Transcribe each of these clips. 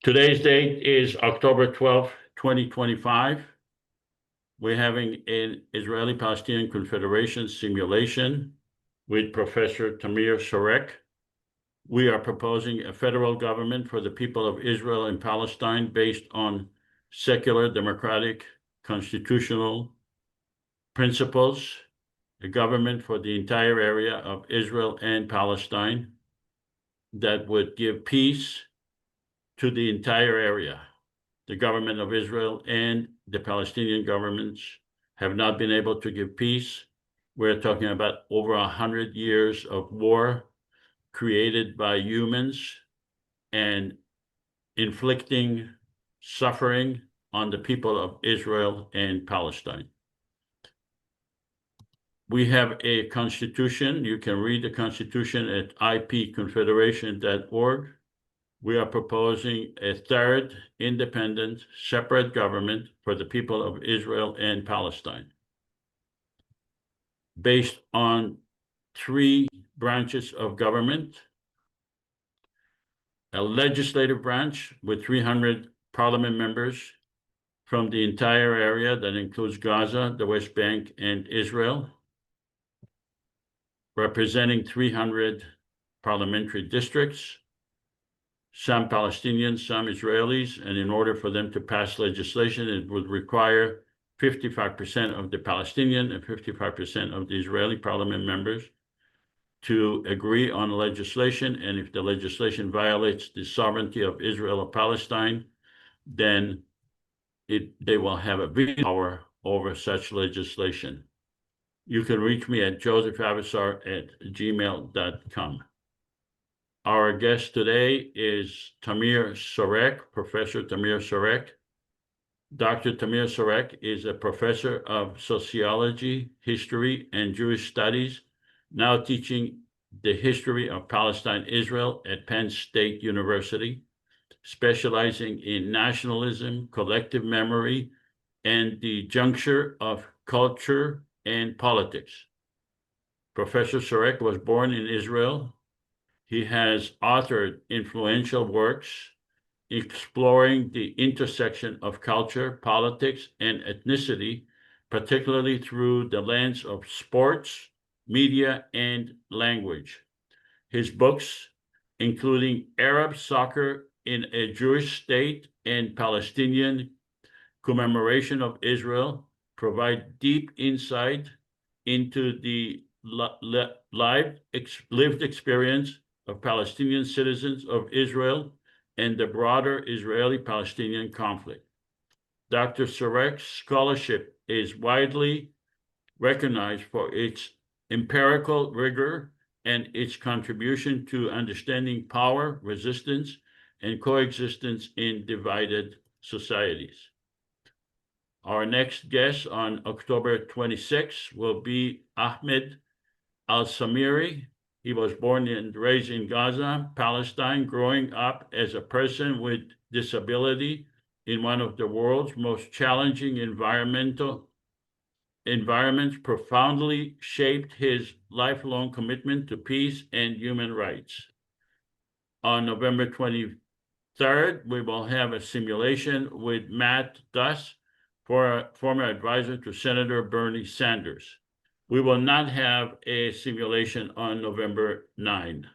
Today's date is October 12th, 2025. We're having an Israeli-Palestinian Confederation simulation with Professor Tamir Sorek. We are proposing a federal government for the people of Israel and Palestine based on secular, democratic, constitutional principles, a government for the entire area of Israel and Palestine that would give peace to the entire area. The government of Israel and the Palestinian governments have not been able to give peace. We're talking about over 100 years of war created by humans and inflicting suffering on the people of Israel and Palestine. We have a constitution. You can read the constitution at ipconfederation.org. We are proposing a third independent, separate government for the people of Israel and Palestine, based on three branches of government: a legislative branch with 300 parliament members from the entire area that includes Gaza, the West Bank, and Israel, representing 300 parliamentary districts, some Palestinians, some Israelis, and in order for them to pass legislation, it would require 55% of the Palestinian and 55% of the Israeli parliament members to agree on legislation. And if the legislation violates the sovereignty of Israel or Palestine, then they will have a veto power over such legislation. You can reach me at josephavasar@gmail.com. Our guest today is Tamir Sorek, Professor Tamir Sorek. Dr. Tamir Sorek is a professor of sociology, history, and Jewish studies, now teaching the history of Palestine, Israel at Penn State University, specializing in nationalism, collective memory, and the juncture of culture and politics. Professor Sorek was born in Israel. He has authored influential works exploring the intersection of culture, politics, and ethnicity, particularly through the lens of sports, media, and language. His books, including Arab Soccer in a Jewish State and Palestinian Commemoration of Israel, provide deep insight into the lived experience of Palestinian citizens of Israel and the broader Israeli-Palestinian conflict. Dr. Sorek's scholarship is widely recognized for its empirical rigor and its contribution to understanding power, resistance, and coexistence in divided societies. Our next guest on October 26 will be Ahmed Al-Samiri. He was born and raised in Gaza, Palestine, growing up as a person with disability in one of the world's most challenging environments, profoundly shaped his lifelong commitment to peace and human rights. On November 23rd, we will have a simulation with Matt Duss, former advisor to Senator Bernie Sanders. We will not have a simulation on November 9.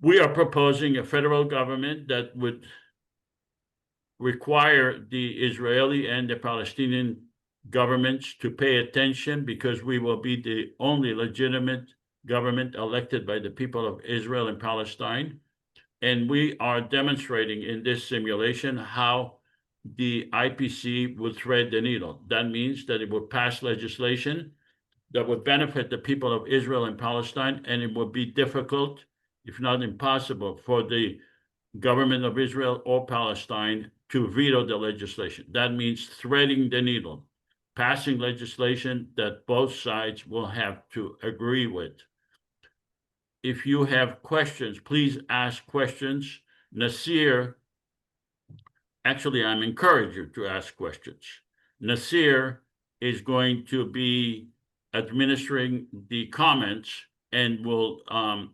We are proposing a federal government that would require the Israeli and the Palestinian governments to pay attention, because we will be the only legitimate government elected by the people of Israel and Palestine. And we are demonstrating in this simulation how the IPC will thread the needle. That means that it will pass legislation that would benefit the people of Israel and Palestine, and it would be difficult, if not impossible, for the government of Israel or Palestine to veto the legislation. That means threading the needle, passing legislation that both sides will have to agree with. If you have questions, please ask questions. Nasir, actually, I'm encouraging you to ask questions. Nasir is going to be administering the comments, and will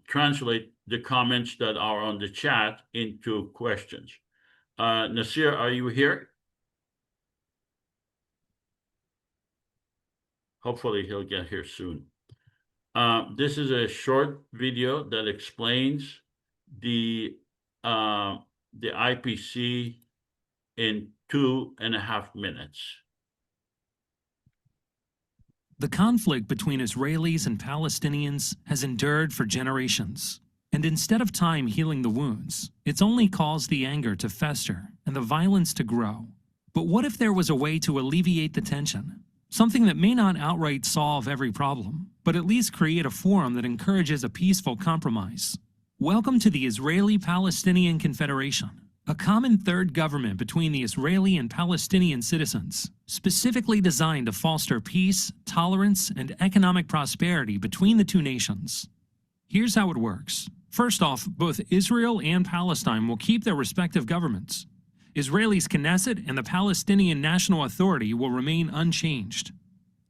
translate the comments that are on the chat into questions. Nasir, are you here? Hopefully he'll get here soon. This is a short video that explains the IPC in 2.5 minutes. The conflict between Israelis and Palestinians has endured for generations. And instead of time healing the wounds, it's only caused the anger to fester and the violence to grow. But what if there was a way to alleviate the tension? Something that may not outright solve every problem, but at least create a forum that encourages a peaceful compromise. Welcome to the Israeli-Palestinian Confederation, a common third government between the Israeli and Palestinian citizens, specifically designed to foster peace, tolerance, and economic prosperity between the two nations. Here's how it works. First off, both Israel and Palestine will keep their respective governments. Israel's Knesset and the Palestinian National Authority will remain unchanged.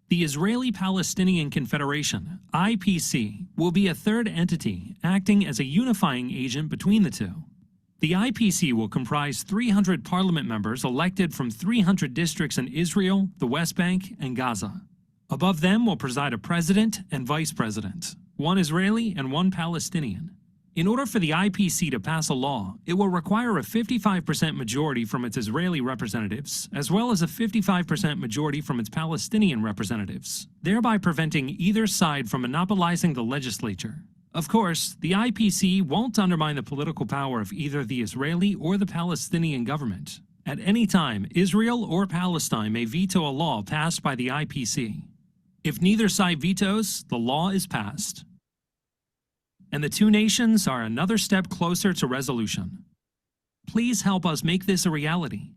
The Israeli-Palestinian Confederation, IPC, will be a third entity acting as a unifying agent between the two. The IPC will comprise 300 parliament members elected from 300 districts in Israel, the West Bank, and Gaza. Above them will preside a president and vice president, one Israeli and one Palestinian. In order for the IPC to pass a law, it will require a 55% majority from its Israeli representatives, as well as a 55% majority from its Palestinian representatives, thereby preventing either side from monopolizing the legislature. Of course, the IPC won't undermine the political power of either the Israeli or the Palestinian government. At any time, Israel or Palestine may veto a law passed by the IPC. If neither side vetoes, the law is passed. And the two nations are another step closer to resolution. Please help us make this a reality.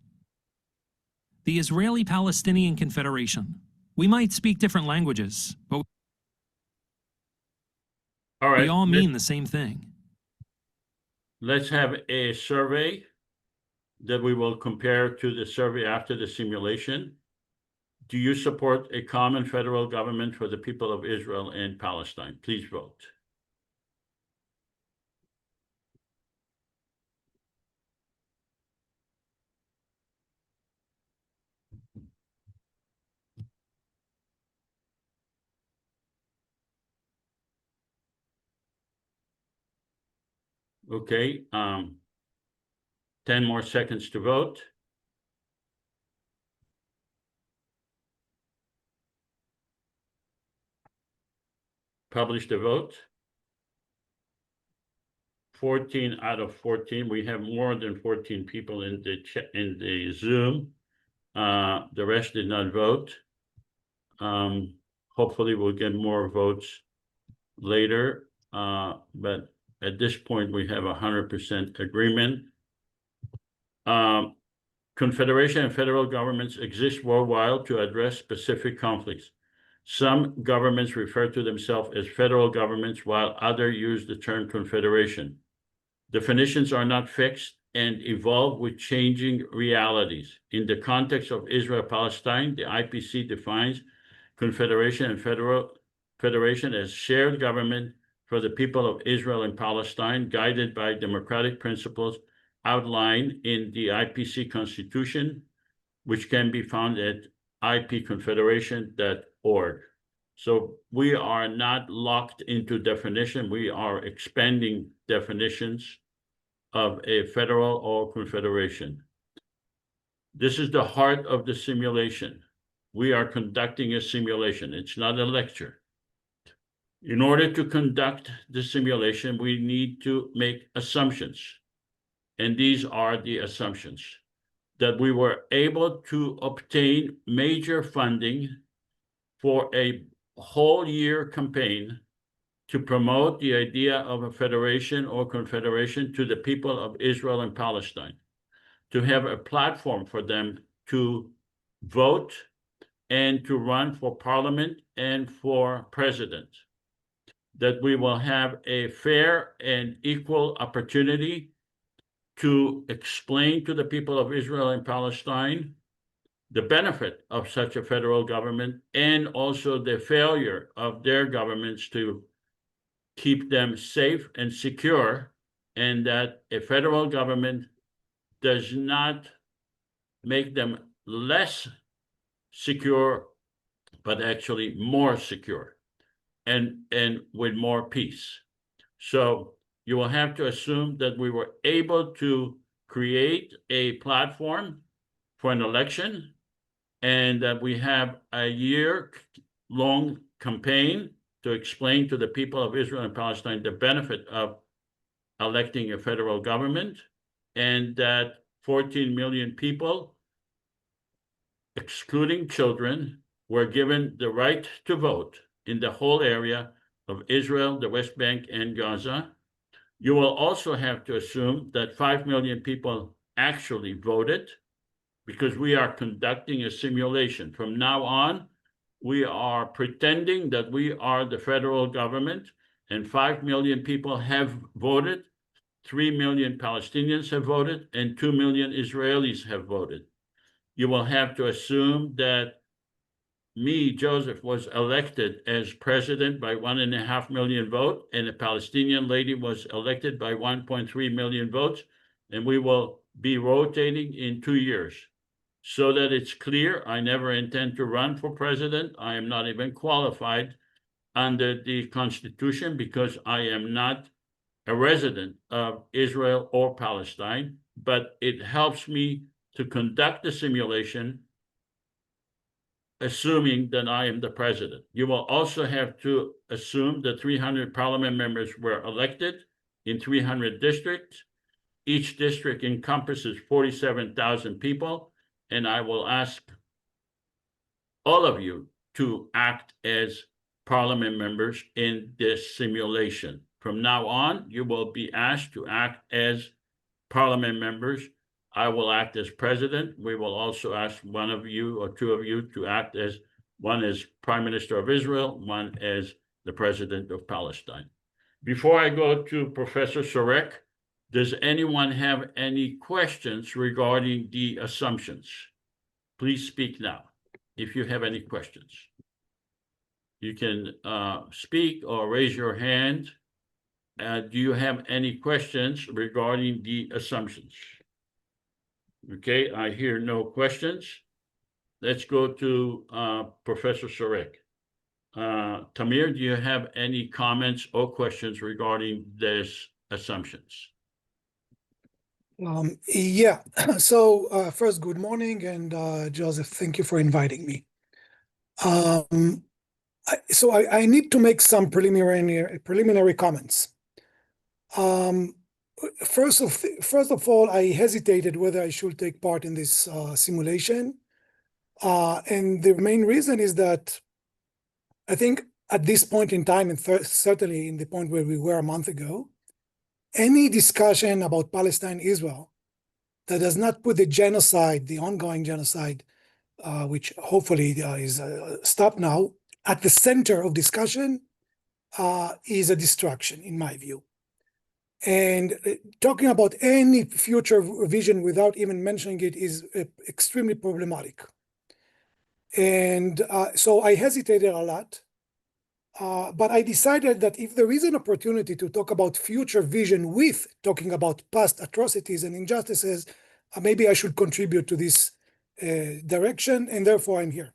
The Israeli-Palestinian Confederation. We might speak different languages, but we all mean the same thing. Let's have a survey that we will compare to the survey after the simulation. Do you support a common federal government for the people of Israel and Palestine? Please vote. Okay, 10 more seconds to vote. Publish the vote. 14 out of 14. We have more than 14 people in the Zoom. The rest did not vote. Hopefully we'll get more votes later, but at this point, we have 100% agreement. Confederation and federal governments exist worldwide to address specific conflicts. Some governments refer to themselves as federal governments, while others use the term confederation. Definitions are not fixed and evolve with changing realities. In the context of Israel-Palestine, the IPC defines confederation and federation as shared government for the people of Israel and Palestine, guided by democratic principles outlined in the IPC Constitution, which can be found at ipconfederation.org. So we are not locked into definition. We are expanding definitions of a federal or confederation. This is the heart of the simulation. We are conducting a simulation. It's not a lecture. In order to conduct the simulation, we need to make assumptions. And these are the assumptions: that we were able to obtain major funding for a whole year campaign to promote the idea of a federation or confederation to the people of Israel and Palestine, to have a platform for them to vote and to run for parliament and for president. That we will have a fair and equal opportunity to explain to the people of Israel and Palestine the benefit of such a federal government, and also the failure of their governments to keep them safe and secure, and that a federal government does not make them less secure, but actually more secure and with more peace. So you will have to assume that we were able to create a platform for an election, and that we have a year-long campaign to explain to the people of Israel and Palestine the benefit of electing a federal government, and that 14 million people, excluding children, were given the right to vote in the whole area of Israel, the West Bank, and Gaza. You will also have to assume that 5 million people actually voted, because we are conducting a simulation. From now on, we are pretending that we are the federal government, and 5 million people have voted. 3 million Palestinians have voted, and 2 million Israelis have voted. You will have to assume that me, Joseph, was elected as president by 1.5 million votes, and a Palestinian lady was elected by 1.3 million votes, and we will be rotating in 2 years. So that it's clear, I never intend to run for president. I am not even qualified under the Constitution, because I am not a resident of Israel or Palestine, but it helps me to conduct the simulation, assuming that I am the president. You will also have to assume that 300 parliament members were elected in 300 districts. Each district encompasses 47,000 people, and I will ask all of you to act as parliament members in this simulation. From now on, you will be asked to act as parliament members. I will act as president. We will also ask one of you or two of you to act as, one as Prime Minister of Israel, one as the President of Palestine. Before I go to Professor Sorek, does anyone have any questions regarding the assumptions? Please speak now if you have any questions. You can speak or raise your hand. Do you have any questions regarding the assumptions? Okay, I hear no questions. Let's go to Professor Sorek. Tamir, do you have any comments or questions regarding these assumptions? Yeah, so first, good morning, and Joseph, thank you for inviting me. I need to make some preliminary comments. First of all, I hesitated whether I should take part in this simulation, and the main reason is that I think at this point in time, and certainly in the point where we were a month ago, any discussion about Palestine-Israel that does not put the genocide, the ongoing genocide, which hopefully is stopped now, at the center of discussion is a distraction, in my view. And talking about any future vision without even mentioning it is extremely problematic. And so I hesitated a lot. But I decided that if there is an opportunity to talk about future vision with talking about past atrocities and injustices, maybe I should contribute to this direction, and therefore I'm here.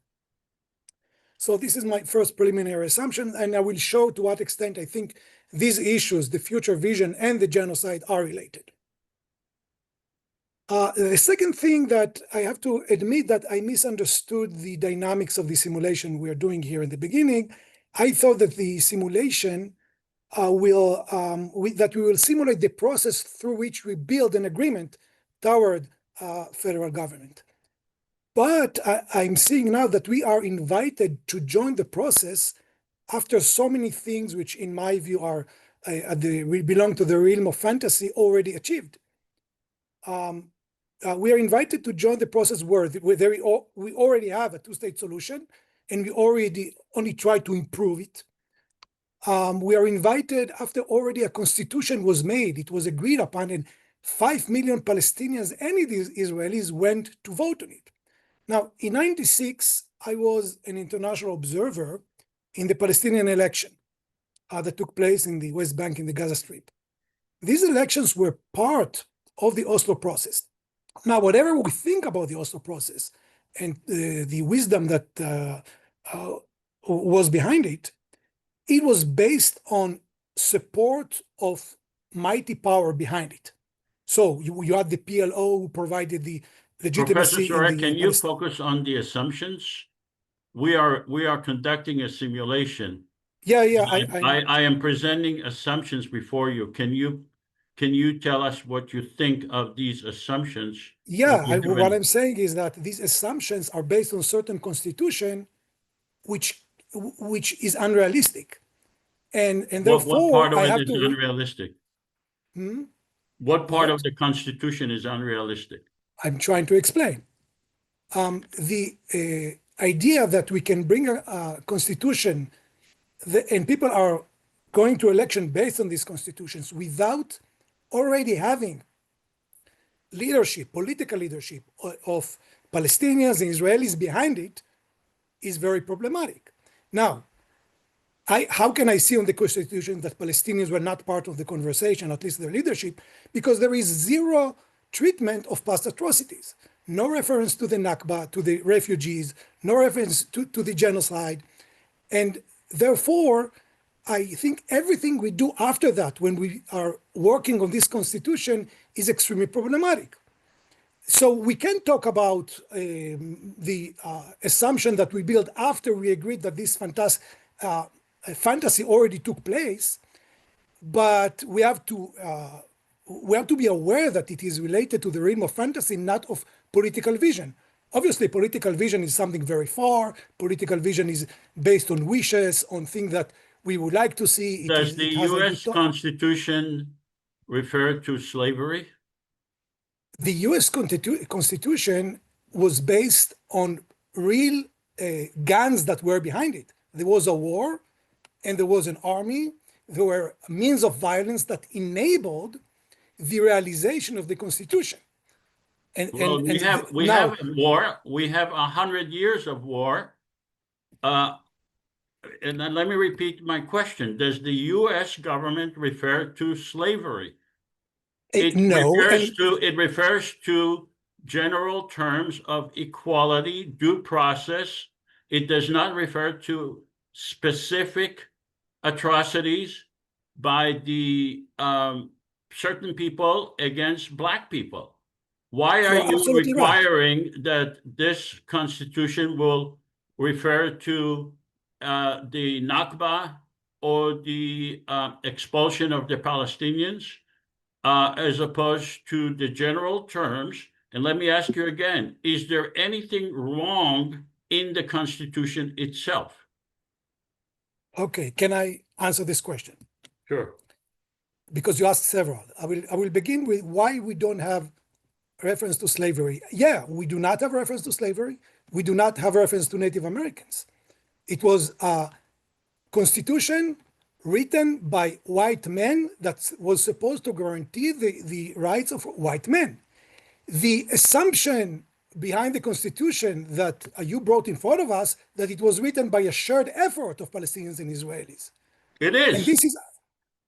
So this is my first preliminary assumption, and I will show to what extent I think these issues, the future vision and the genocide, are related. The second thing that I have to admit that I misunderstood the dynamics of the simulation we are doing here in the beginning. I thought that the simulation that we will simulate the process through which we build an agreement toward federal government. But I'm seeing now that we are invited to join the process after so many things which, in my view, are we belong to the realm of fantasy already achieved. We are invited to join the process where we already have a two-state solution, and we already only try to improve it. We are invited after already a constitution was made, it was agreed upon, and 5 million Palestinians and Israelis went to vote on it. Now, in '96, I was an international observer in the Palestinian election. that took place in the West Bank in the Gaza Strip. These elections were part of the Oslo process. Now, whatever we think about the Oslo process and the wisdom that was behind it, it was based on support of mighty power behind it. So you had the PLO who provided the Professor legitimacy in Sorek, the can you focus on the assumptions? We are conducting a simulation. Yeah, I am presenting assumptions before you. Can you tell us what you think of these assumptions? What I'm saying is that these assumptions are based on certain constitution, which is unrealistic, and What part therefore of I it have is to. unrealistic? What part of the Constitution is unrealistic? I'm trying to explain. The idea that we can bring a constitution and people are going to election based on these constitutions without already having leadership, political leadership of Palestinians and Israelis behind it is very problematic. Now, how can I see on the Constitution that Palestinians were not part of the conversation, at least their leadership? Because there is zero treatment of past atrocities. No reference to the Nakba, to the refugees, no reference to the genocide. And therefore, I think everything we do after that, when we are working on this constitution, is extremely problematic. So we can talk about the assumption that we built after we agreed that this fantasy already took place, but we have to be aware that it is related to the realm of fantasy, not of political vision. Obviously, political vision is something very far. Political vision is based on wishes, on things that we would like to see. Does the U.S. Constitution refer to slavery? The U.S. Constitution was based on real guns that were behind it. There was a war, and there was an army. There were means of violence that enabled the realization of the Constitution. We have a war. We have 100 years of war. And then let me repeat my question. Does the U.S. government refer to slavery? It refers to general terms of equality, due process. It does not refer to specific atrocities by the certain people against Black people. Why are you requiring that this constitution will refer to the Nakba or the expulsion of the Palestinians as opposed to the general terms? And let me ask you again, is there anything wrong in the Constitution itself? Okay, can I answer this question? Sure. Because you asked several. I will begin with why we don't have reference to slavery. Yeah, we do not have reference to slavery. We do not have reference to Native Americans. It was a constitution written by white men that was supposed to guarantee the rights of white men. The assumption behind the constitution that you brought in front of us, that it was written by a shared effort of Palestinians and Israelis. It is. And this is,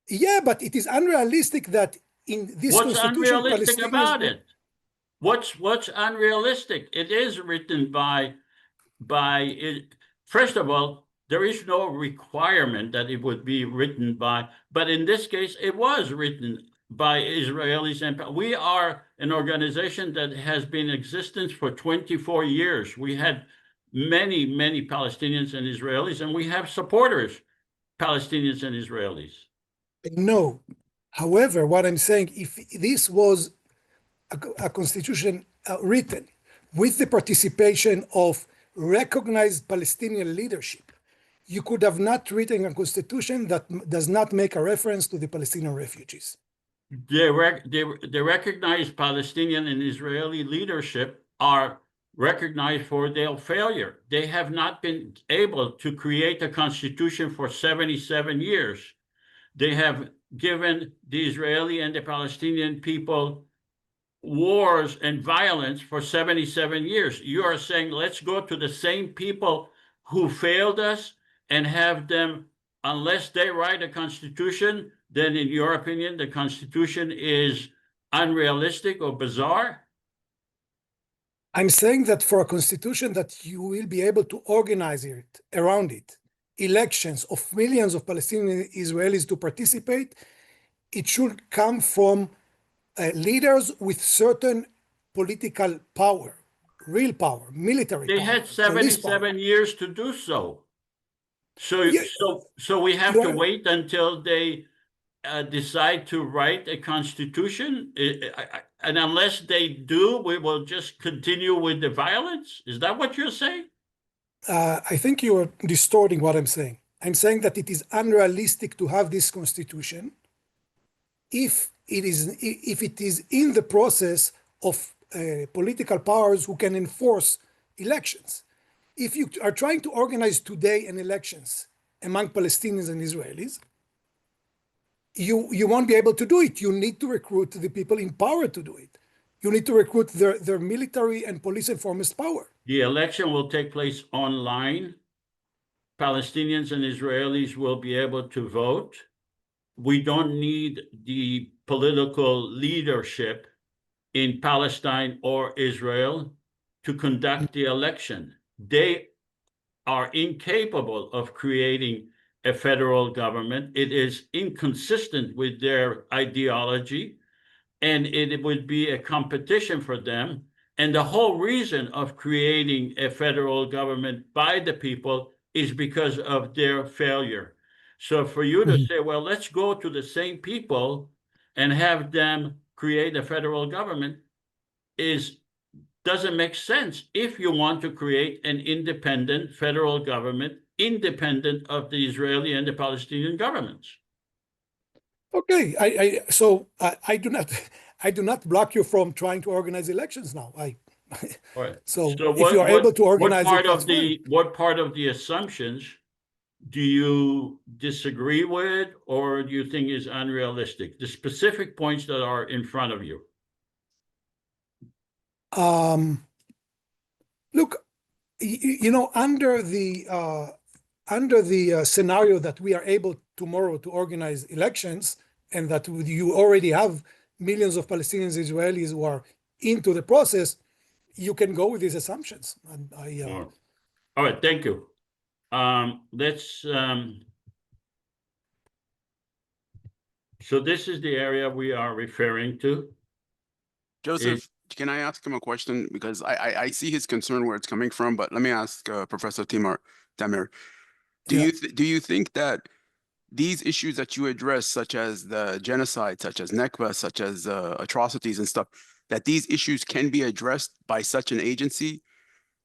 yeah, but it is unrealistic that in this constitution, unrealistic about it? What's unrealistic? It is written by it. First of all, there is no requirement that it would be written by, but in this case, it was written by Israelis. And we are an organization that has been in existence for 24 years. We had many, many Palestinians and Israelis, and we have supporters, Palestinians and Israelis. No. However, what I'm saying, if this was a constitution written with the participation of recognized Palestinian leadership, you could have not written a constitution that does not make a reference to the Palestinian refugees. The recognized Palestinian and Israeli leadership are recognized for their failure. They have not been able to create a constitution for 77 years. They have given the Israeli and the Palestinian people wars and violence for 77 years. You are saying, let's go to the same people who failed us and have them unless they write a constitution, then in your opinion, the constitution is unrealistic or bizarre? I'm saying that for a constitution that you will be able to organize it around it, elections of millions of Palestinian Israelis to participate, it should come from leaders with certain political power, real power, military They power, had police power. 77 years to do so. Yeah, So we have to you're, wait until they decide to write a constitution, and unless they do, we will just continue with the violence. Is that what you're saying? I think you're distorting what I'm saying. I'm saying that it is unrealistic to have this constitution if it is in the process of political powers who can enforce elections. If you are trying to organize today an elections among Palestinians and Israelis, you won't be able to do it. You need to recruit the people in power to do it. You need to recruit their military and police enforcement power. The election will take place online. Palestinians and Israelis will be able to vote. We don't need the political leadership in Palestine or Israel to conduct the election. They are incapable of creating a federal government. It is inconsistent with their ideology, and it would be a competition for them. And the whole reason of creating a federal government by the people is because of their failure. So for you to say, well, let's go to the same people and have them create a federal government doesn't make sense if you want to create an independent federal government, independent of the Israeli and the Palestinian governments. Okay, I do not I do not block you from trying to organize elections now. Right. So So if you are able to organize it, that's fine. what part of the assumptions do you disagree with, or do you think is unrealistic? The specific points that are in front of you. Look, under the scenario that we are able tomorrow to organize elections, and that you already have millions of Palestinians, Israelis who are into the process, you can go with these assumptions. And All right, thank you. So this is the area we are referring to. Joseph, can I ask him a question? Because I see his concern where it's coming from, but let me ask Professor Tamir. Do you think that these issues that you address, such as the genocide, such as Nakba, such as atrocities and stuff, that these issues can be addressed by such an agency,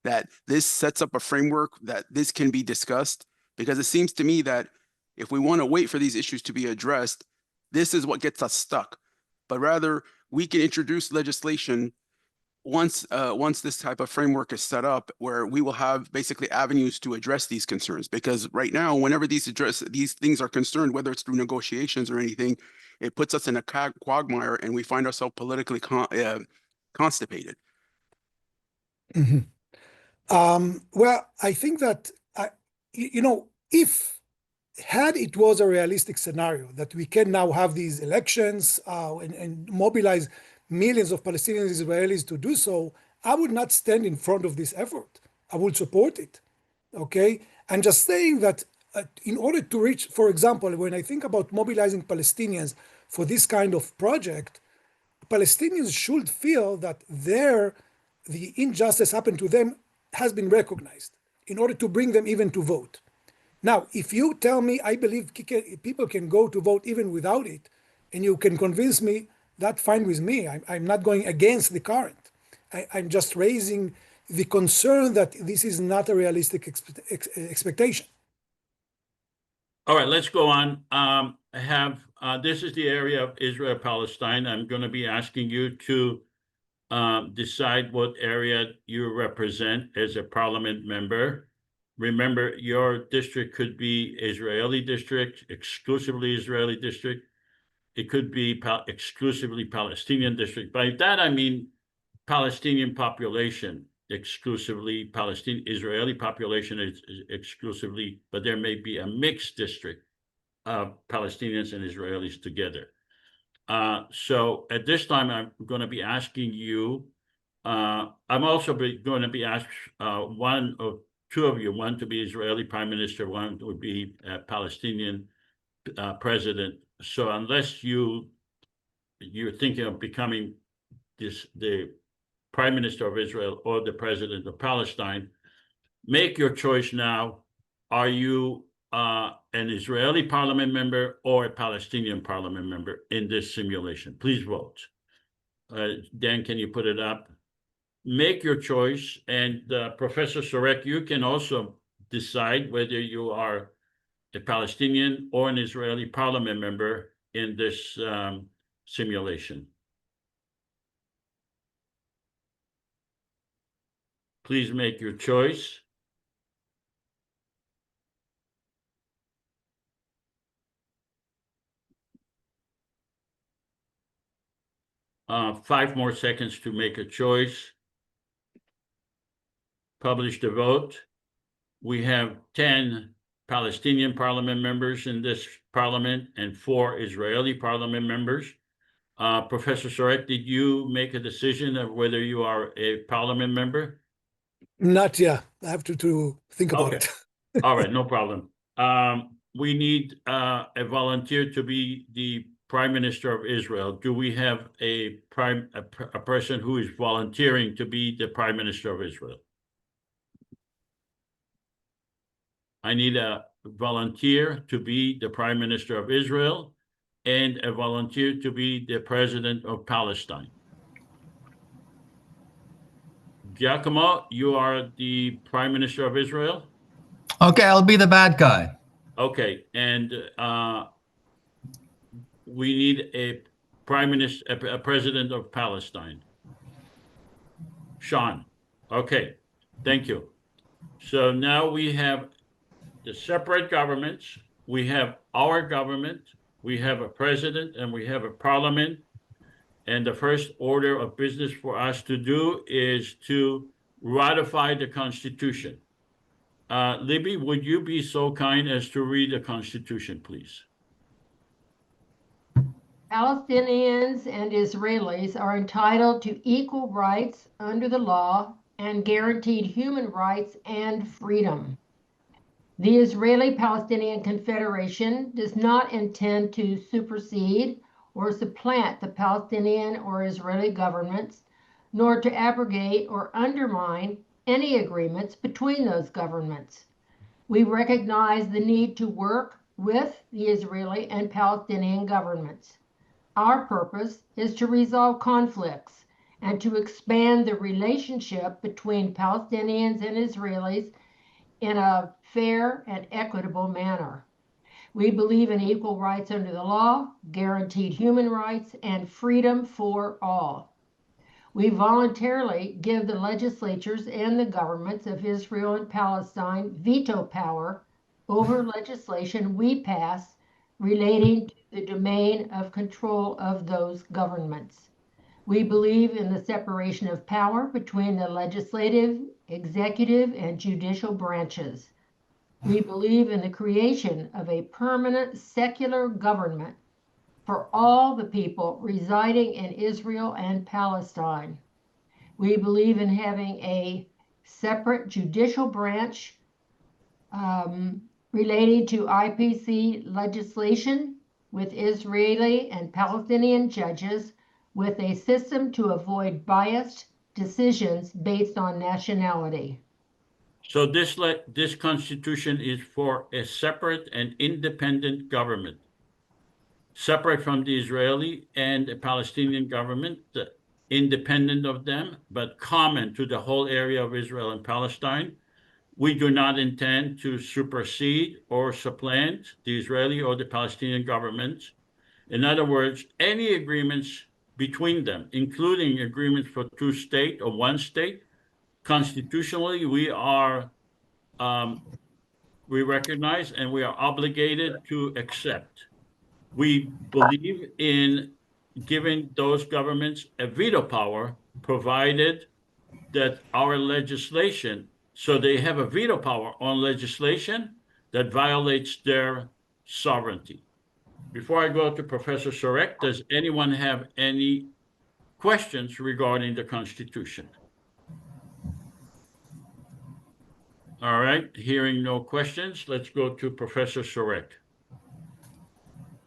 that this sets up a framework that this can be discussed? Because it seems to me that if we want to wait for these issues to be addressed, this is what gets us stuck. But rather, we can introduce legislation once this type of framework is set up, where we will have basically avenues to address these concerns. Because right now, whenever these things are concerned, whether it's through negotiations or anything, it puts us in a quagmire, and we find ourselves politically constipated. Well, I think that if had it was a realistic scenario that we can now have these elections and mobilize millions of Palestinians, Israelis to do so, I would not stand in front of this effort. I would support it. Okay, I'm just saying that in order to reach, for example, when I think about mobilizing Palestinians for this kind of project, Palestinians should feel that the injustice happened to them has been recognized in order to bring them even to vote. Now, if you tell me I believe people can go to vote even without it, and you can convince me, that's fine with me. I'm not going against the current. I'm just raising the concern that this is not a realistic expectation. All right, let's go on. This is the area of Israel-Palestine. I'm going to be asking you to decide what area you represent as a parliament member. Remember, your district could be Israeli district, exclusively Israeli district. It could be exclusively Palestinian district. By that, I mean Palestinian population. exclusively Palestinian. Israeli population is exclusively, but there may be a mixed district of Palestinians and Israelis together. So at this time, I'm going to be asking you. I'm also going to be asked one or two of you, one to be Israeli Prime Minister, one would be Palestinian president. So unless you're thinking of becoming the Prime Minister of Israel or the President of Palestine, make your choice now. Are you an Israeli parliament member or a Palestinian parliament member in this simulation? Please vote. Dan, can you put it up? Make your choice. And Professor Sorek, you can also decide whether you are a Palestinian or an Israeli parliament member in this simulation. Please make your choice. Five more seconds to make a choice. Publish the vote. We have 10 Palestinian parliament members in this parliament and 4 Israeli parliament members. Professor Sorek, did you make a decision of whether you are a parliament member? Not yet. I have to think about Okay. it. All right, no problem. We need a volunteer to be the Prime Minister of Israel. Do we have a person who is volunteering to be the Prime Minister of Israel? I need a volunteer to be the Prime Minister of Israel and a volunteer to be the President of Palestine. Giacomo, you are the Prime Minister of Israel? Okay, I'll be the bad guy. Okay, and we need a Prime Minister, a President of Palestine. Sean. Okay, thank you. So now we have the separate governments. We have our government. We have a president and we have a parliament. And the first order of business for us to do is to ratify the Constitution. Libby, would you be so kind as to read the Constitution, please? Palestinians and Israelis are entitled to equal rights under the law and guaranteed human rights and freedom. The Israeli-Palestinian Confederation does not intend to supersede or supplant the Palestinian or Israeli governments, nor to abrogate or undermine any agreements between those governments. We recognize the need to work with the Israeli and Palestinian governments. Our purpose is to resolve conflicts and to expand the relationship between Palestinians and Israelis in a fair and equitable manner. We believe in equal rights under the law, guaranteed human rights, and freedom for all. We voluntarily give the legislatures and the governments of Israel and Palestine veto power over legislation we pass relating to the domain of control of those governments. We believe in the separation of power between the legislative, executive, and judicial branches. We believe in the creation of a permanent secular government for all the people residing in Israel and Palestine. We believe in having a separate judicial branch relating to IPC legislation with Israeli and Palestinian judges with a system to avoid biased decisions based on nationality. So this Constitution is for a separate and independent government, separate from the Israeli and the Palestinian government, independent of them, but common to the whole area of Israel and Palestine. We do not intend to supersede or supplant the Israeli or the Palestinian governments. In other words, any agreements between them, including agreements for two-state or one-state, constitutionally, we recognize and we are obligated to accept. We believe in giving those governments a veto power, provided that our legislation, so they have a veto power on legislation that violates their sovereignty. Before I go to Professor Sorek, does anyone have any questions regarding the Constitution? All right, hearing no questions, let's go to Professor Sorek.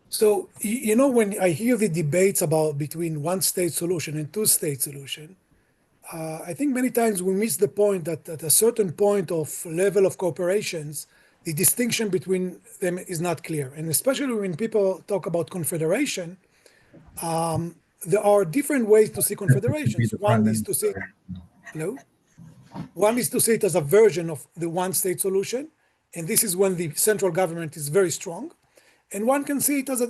So, you know, when I hear the debates about between one-state solution and two-state solution, I think many times we miss the point that at a certain point of level of cooperations, the distinction between them is not clear. And especially when people talk about confederation, there are different ways to see confederations. One is to see, hello? One is to see it as a version of the one-state solution, and this is when the central government is very strong. And one can see it as a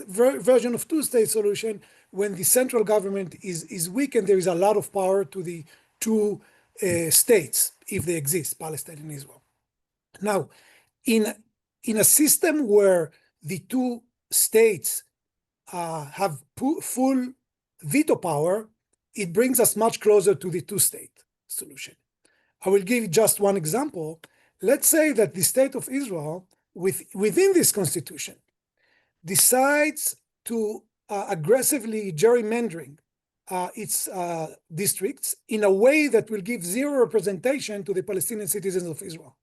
version of two-state solution when the central government is weak and there is a lot of power to the two states, if they exist, Palestine and Israel. Now, in a system where the two states have full veto power, it brings us much closer to the two-state solution. I will give just one example. Let's say that the state of Israel, within this constitution, decides to aggressively gerrymandering its districts in a way that will give zero representation to the Palestinian citizens of Israel.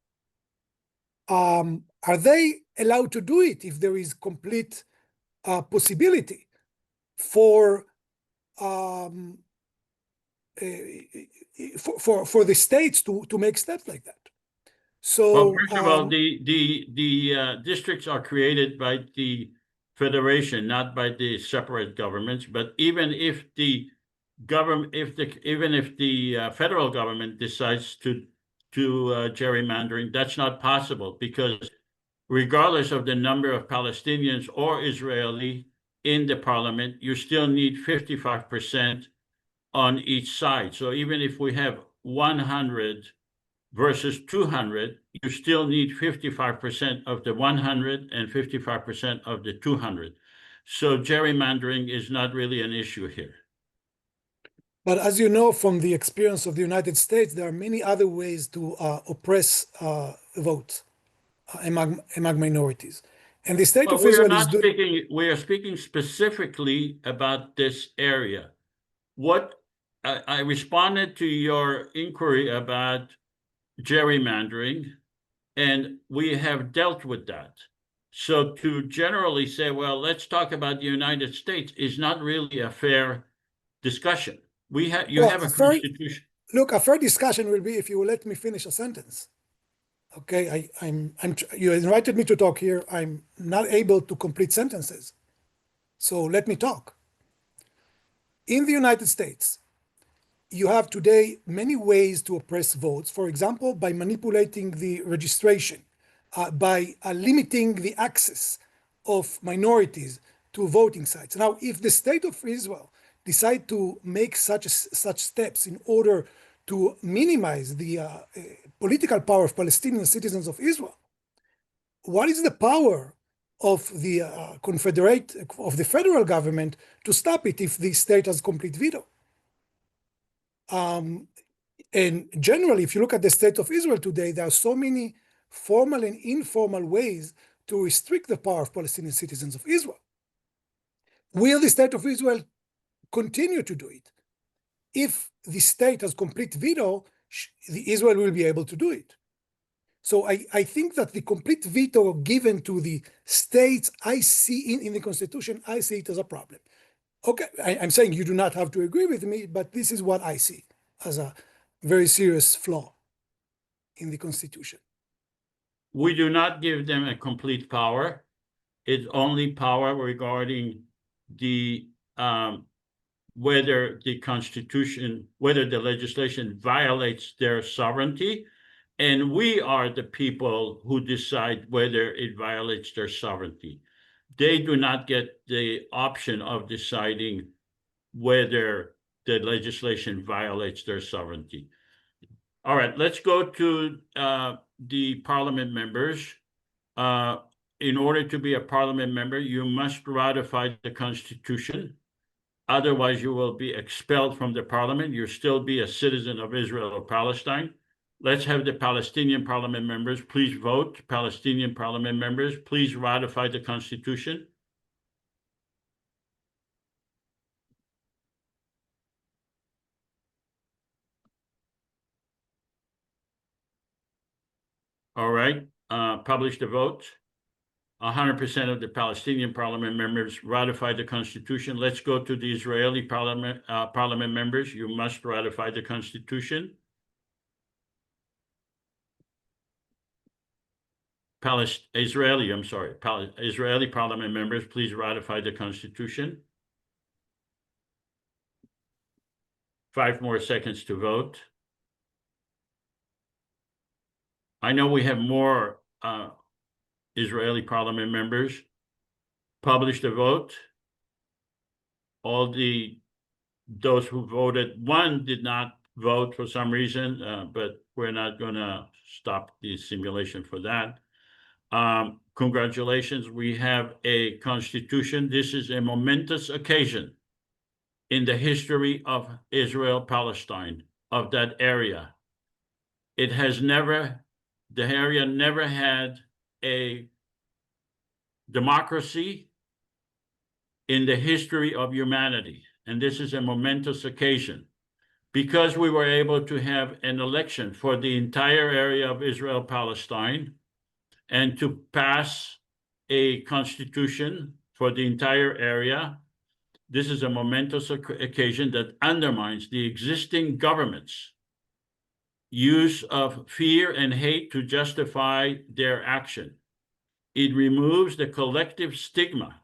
Are they allowed to do it if there is complete possibility for the states to make steps like that? So, well, first of all, the districts are created by the federation, not by the separate governments. But even if the government, even if the federal government decides to gerrymandering, that's not possible, because regardless of the number of Palestinians or Israeli in the parliament, you still need 55% on each side. So even if we have 100 versus 200, you still need 55% of the 100 and 55% of the 200. So gerrymandering is not really an issue here. But as you know from the experience of the United States, there are many other ways to oppress votes among minorities. And the state of Israel is doing... We are speaking specifically about this area. What I responded to your inquiry about gerrymandering, and we have dealt with that. So to generally say, well, let's talk about the United States is not really a fair discussion. You have a constitution. Look, a fair discussion will be if you will let me finish a sentence. Okay, you invited me to talk here. I'm not able to complete sentences. So let me talk. In the United States, you have today many ways to oppress votes. For example, by manipulating the registration, by limiting the access of minorities to voting sites. Now, if the state of Israel decide to make such steps in order to minimize the political power of Palestinian citizens of Israel, what is the power of the the federal government to stop it if the state has complete veto? And generally, if you look at the state of Israel today, there are so many formal and informal ways to restrict the power of Palestinian citizens of Israel. Will the state of Israel continue to do it? If the state has complete veto, Israel will be able to do it. So I think that the complete veto given to the states, I see in the Constitution, I see it as a problem. Okay, I'm saying you do not have to agree with me, but this is what I see as a very serious flaw in the Constitution. We do not give them a complete power. It's only power regarding the whether the Constitution, whether the legislation violates their sovereignty. And we are the people who decide whether it violates their sovereignty. They do not get the option of deciding whether the legislation violates their sovereignty. All right, let's go to the parliament members. In order to be a parliament member, you must ratify the Constitution. Otherwise, you will be expelled from the parliament. You'll still be a citizen of Israel or Palestine. Let's have the Palestinian parliament members please vote. Palestinian parliament members, please ratify the Constitution. All right, publish the vote. 100% of the Palestinian parliament members ratify the Constitution. Let's go to the Israeli parliament members. You must ratify the Constitution. Israeli parliament members, please ratify the Constitution. 5 more seconds to vote. I know we have more Israeli parliament members. Publish the vote. All those who voted, one did not vote for some reason, but we're not going to stop the simulation for that. Congratulations, we have a constitution. This is a momentous occasion in the history of Israel-Palestine, of that area. It has never, the area never had a democracy in the history of humanity. And this is a momentous occasion because we were able to have an election for the entire area of Israel-Palestine and to pass a constitution for the entire area. This is a momentous occasion that undermines the existing government's use of fear and hate to justify their action. It removes the collective stigma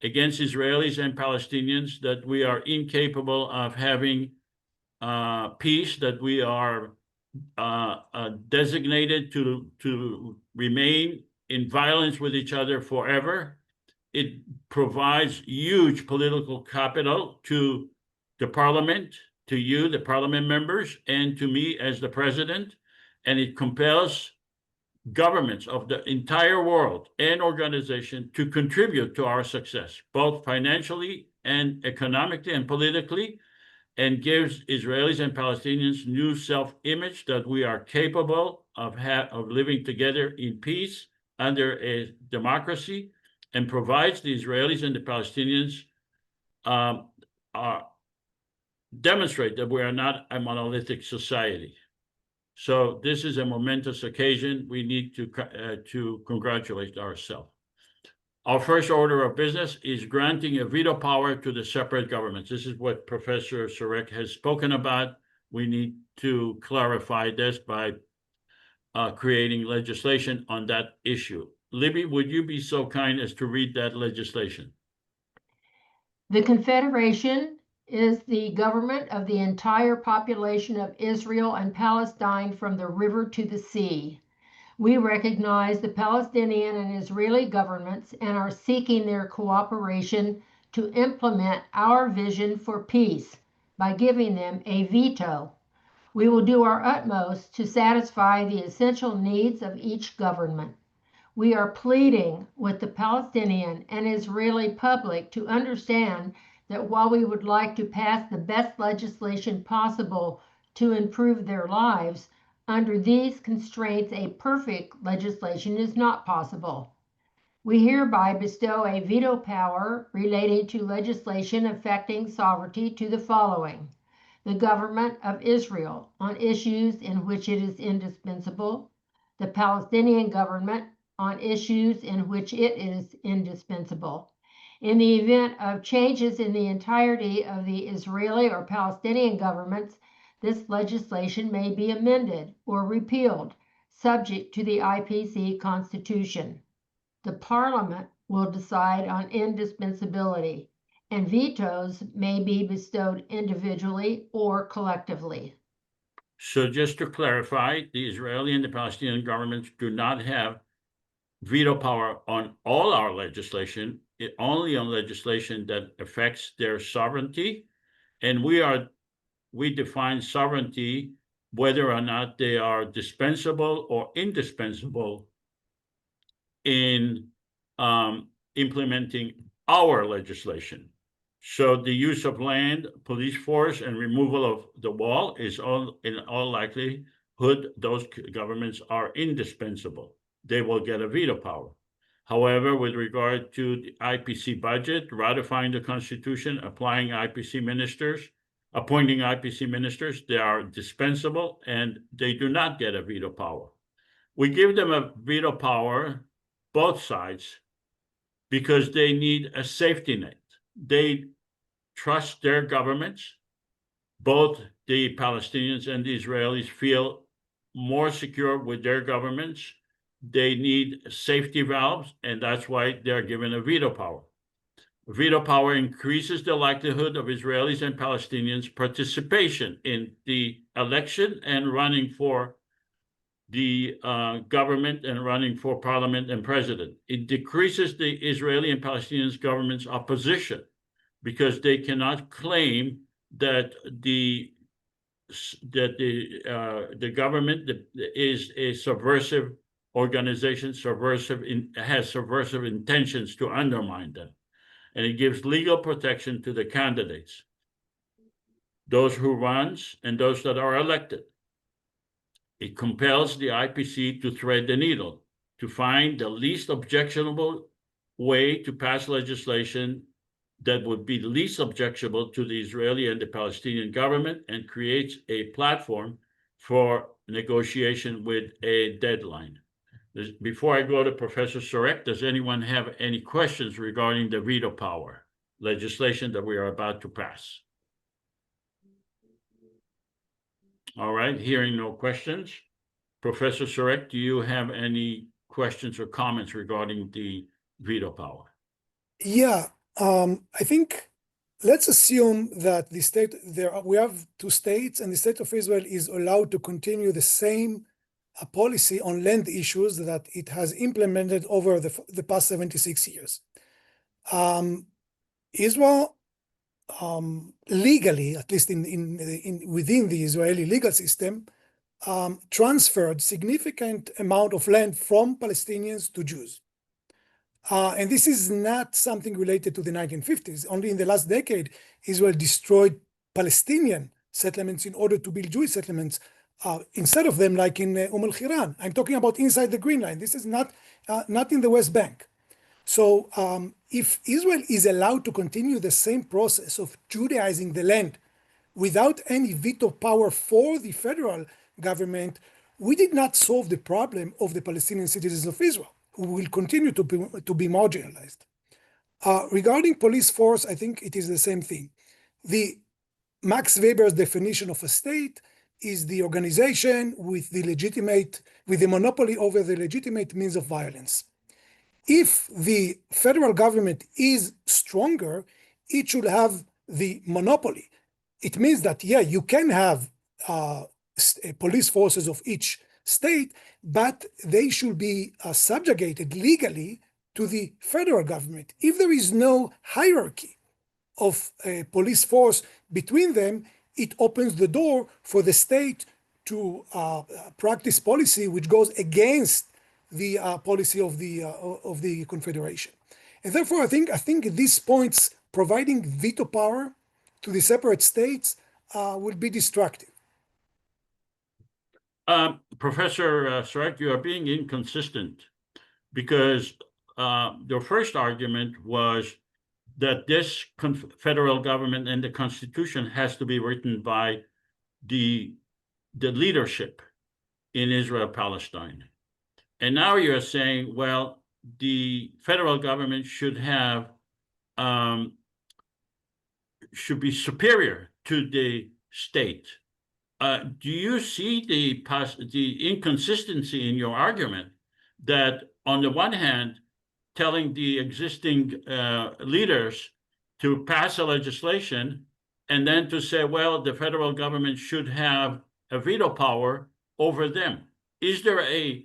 against Israelis and Palestinians that we are incapable of having peace, that we are designated to remain in violence with each other forever. It provides huge political capital to the parliament, to you, the parliament members, and to me as the president, and it compels governments of the entire world and organization to contribute to our success, both financially and economically and politically, and gives Israelis and Palestinians new self-image that we are capable of living together in peace under a democracy, and provides the Israelis and the Palestinians demonstrate that we are not a monolithic society. So this is a momentous occasion. We need to congratulate ourselves. Our first order of business is granting a veto power to the separate governments. This is what Professor Sorek has spoken about. We need to clarify this by creating legislation on that issue. Libby, would you be so kind as to read that legislation? The Confederation is the government of the entire population of Israel and Palestine from the river to the sea. We recognize the Palestinian and Israeli governments and are seeking their cooperation to implement our vision for peace by giving them a veto. We will do our utmost to satisfy the essential needs of each government. We are pleading with the Palestinian and Israeli public to understand that while we would like to pass the best legislation possible to improve their lives, under these constraints, a perfect legislation is not possible. We hereby bestow a veto power relating to legislation affecting sovereignty to the following: the government of Israel on issues in which it is indispensable, the Palestinian government on issues in which it is indispensable. In the event of changes in the entirety of the Israeli or Palestinian governments, this legislation may be amended or repealed, subject to the IPC Constitution. The Parliament will decide on indispensability, and vetoes may be bestowed individually or collectively. So just to clarify, the Israeli and the Palestinian governments do not have veto power on all our legislation, only on legislation that affects their sovereignty. And we define sovereignty whether or not they are dispensable or indispensable in implementing our legislation. So the use of land, police force, and removal of the wall is in all likelihood, those governments are indispensable. They will get a veto power. However, with regard to the IPC budget, ratifying the Constitution, appointing IPC ministers, they are dispensable and they do not get a veto power. We give them a veto power, both sides, because they need a safety net. They trust their governments. Both the Palestinians and the Israelis feel more secure with their governments. They need safety valves, and that's why they're given a veto power. Veto power increases the likelihood of Israelis and Palestinians' participation in the election and running for the government and running for parliament and president. It decreases the Israeli and Palestinian government's opposition because they cannot claim that the government is a subversive organization, has subversive intentions to undermine them. And it gives legal protection to the candidates, those who runs and those that are elected. It compels the IPC to thread the needle, to find the least objectionable way to pass legislation that would be least objectionable to the Israeli and the Palestinian government, and creates a platform for negotiation with a deadline. Before I go to Professor Sorek, does anyone have any questions regarding the veto power legislation that we are about to pass? All right, hearing no questions. Professor Sorek, do you have any questions or comments regarding the veto power? Yeah, I think let's assume that we have two states, and the state of Israel is allowed to continue the same policy on land issues that it has implemented over the past 76 years. Israel, legally, at least within the Israeli legal system, transferred significant amount of land from Palestinians to Jews. And this is not something related to the 1950s. Only in the last decade, Israel destroyed Palestinian settlements in order to build Jewish settlements instead of them, like in al-Khiran. I'm talking about inside the Green Line. This is not in the West Bank. So if Israel is allowed to continue the same process of Judaizing the land without any veto power for the federal government, we did not solve the problem of the Palestinian citizens of Israel, who will continue to be marginalized. Regarding police force, I think it is the same thing. The Max Weber's definition of a state is the organization with the monopoly over the legitimate means of violence. If the federal government is stronger, it should have the monopoly. It means that, yeah, you can have police forces of each state, but they should be subjugated legally to the federal government. If there is no hierarchy of a police force between them, it opens the door for the state to practice policy which goes against the policy of the Confederation. And therefore, I think at these points, providing veto power to the separate states will be destructive. Professor Sorek, you are being inconsistent, because your first argument was that this federal government and the Constitution has to be written by the leadership in Israel-Palestine. And now you're saying, well, the federal government should be superior to the state. Do you see the inconsistency in your argument that, on the one hand, telling the existing leaders to pass a legislation, and then to say, well, the federal government should have a veto power over them? Is there a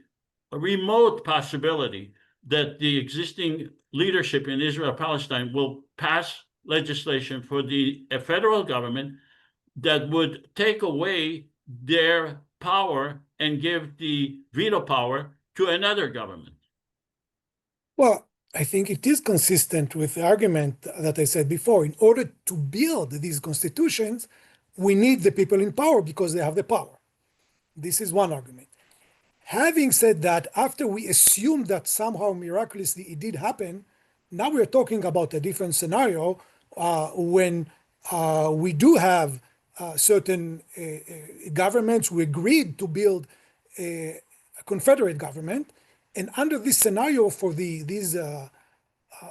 remote possibility that the existing leadership in Israel-Palestine will pass legislation for the federal government that would take away their power and give the veto power to another government? Well, I think it is consistent with the argument that I said before. In order to build these constitutions, we need the people in power because they have the power. This is one argument. Having said that, after we assume that somehow miraculously it did happen, now we're talking about a different scenario when we do have certain governments who agreed to build a confederate government. And under this scenario, for these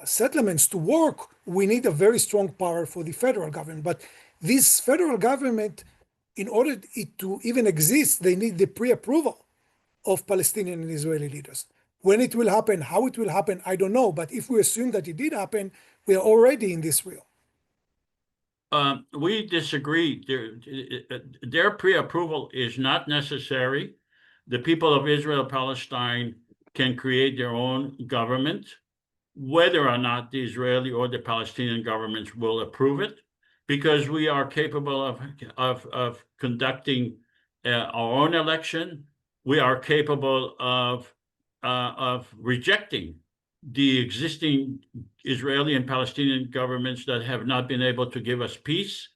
settlements to work, we need a very strong power for the federal government. But this federal government, in order it to even exist, they need the pre-approval of Palestinian and Israeli leaders. When it will happen, how it will happen, I don't know. But if we assume that it did happen, we are already in this wheel. We disagree. Their pre-approval is not necessary. The people of Israel, Palestine can create their own government, whether or not the Israeli or the Palestinian governments will approve it, because we are capable of conducting our own election. We are capable of rejecting the existing Israeli and Palestinian governments that have not been able to give us peace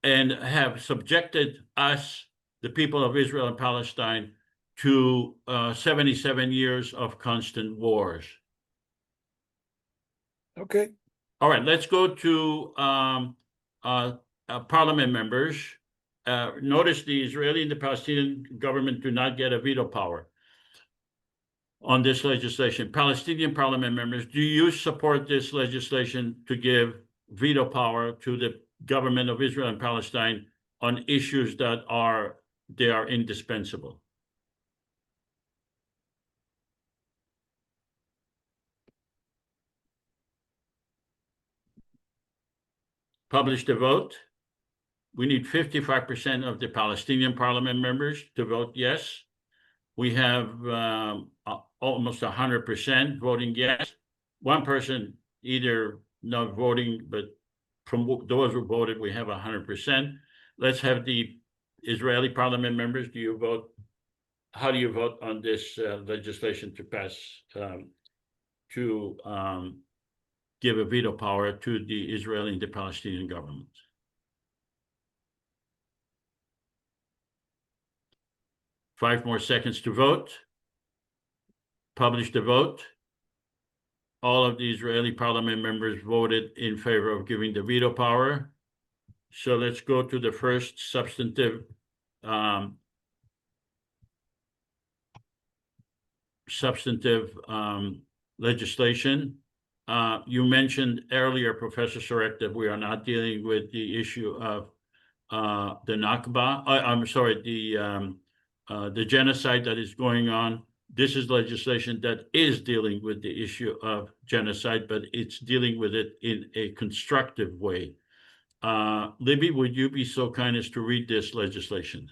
and have subjected us, the people of Israel and Palestine, to 77 years of constant wars. Okay. All right, let's go to parliament members. Notice the Israeli and the Palestinian government do not get a veto power on this legislation. Palestinian parliament members, do you support this legislation to give veto power to the government of Israel and Palestine on issues that are indispensable? Publish the vote. We need 55% of the Palestinian parliament members to vote yes. We have almost 100% voting yes. One person either not voting, but from those who voted, we have 100%. Let's have the Israeli parliament members. Do you vote? How do you vote on this legislation to pass to give a veto power to the Israeli and the Palestinian government? Five more seconds to vote. Publish the vote. All of the Israeli parliament members voted in favor of giving the veto power. So let's go to the first substantive legislation. You mentioned earlier, Professor Sorek, that we are not dealing with the issue of the Nakba. I'm sorry, the genocide that is going on. This is legislation that is dealing with the issue of genocide, but it's dealing with it in a constructive way. Libby, would you be so kind as to read this legislation?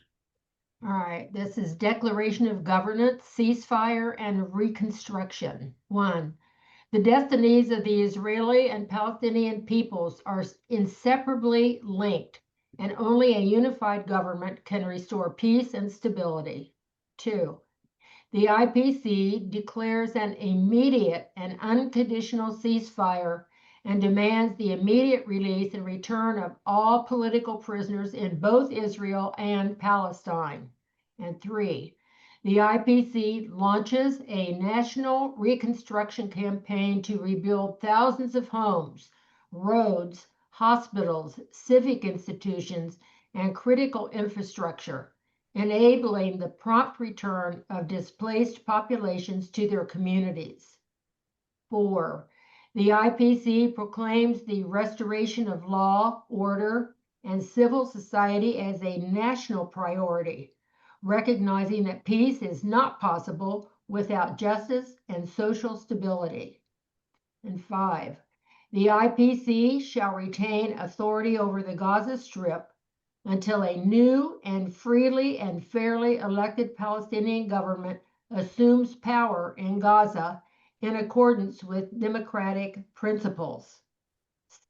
All right, this is Declaration of Governance, Ceasefire, and Reconstruction. 1. The destinies of the Israeli and Palestinian peoples are inseparably linked, and only a unified government can restore peace and stability. 2. The IPC declares an immediate and unconditional ceasefire and demands the immediate release and return of all political prisoners in both Israel and Palestine. And 3, the IPC launches a national reconstruction campaign to rebuild thousands of homes, roads, hospitals, civic institutions, and critical infrastructure, enabling the prompt return of displaced populations to their communities. 4. The IPC proclaims the restoration of law, order, and civil society as a national priority, recognizing that peace is not possible without justice and social stability. And 5. The IPC shall retain authority over the Gaza Strip until a new and freely and fairly elected Palestinian government assumes power in Gaza in accordance with democratic principles.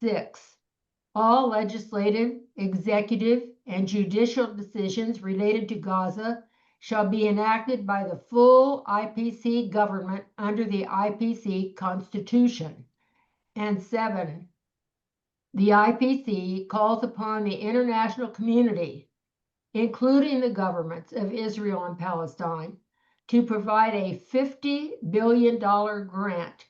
6. All legislative, executive, and judicial decisions related to Gaza shall be enacted by the full IPC government under the IPC Constitution. And 7, the IPC calls upon the international community, including the governments of Israel and Palestine, to provide a $50 billion grant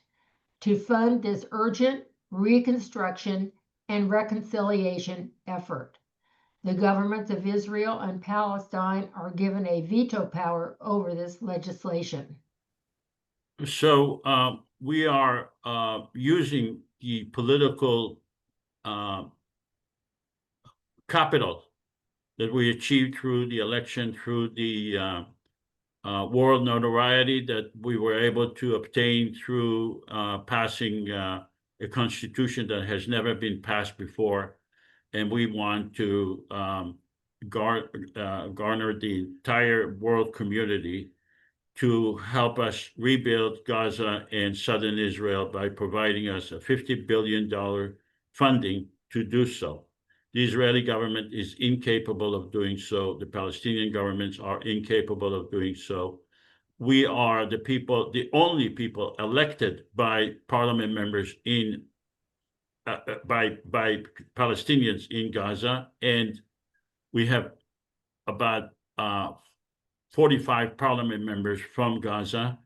to fund this urgent reconstruction and reconciliation effort. The governments of Israel and Palestine are given a veto power over this legislation. So we are using the political capital that we achieved through the election, through the world notoriety that we were able to obtain through passing a constitution that has never been passed before. And we want to garner the entire world community to help us rebuild Gaza and southern Israel by providing us a $50 billion funding to do so. The Israeli government is incapable of doing so. The Palestinian governments are incapable of doing so. We are the people, the only people elected by parliament members in by Palestinians in Gaza, and we have about 45 parliament members from Gaza,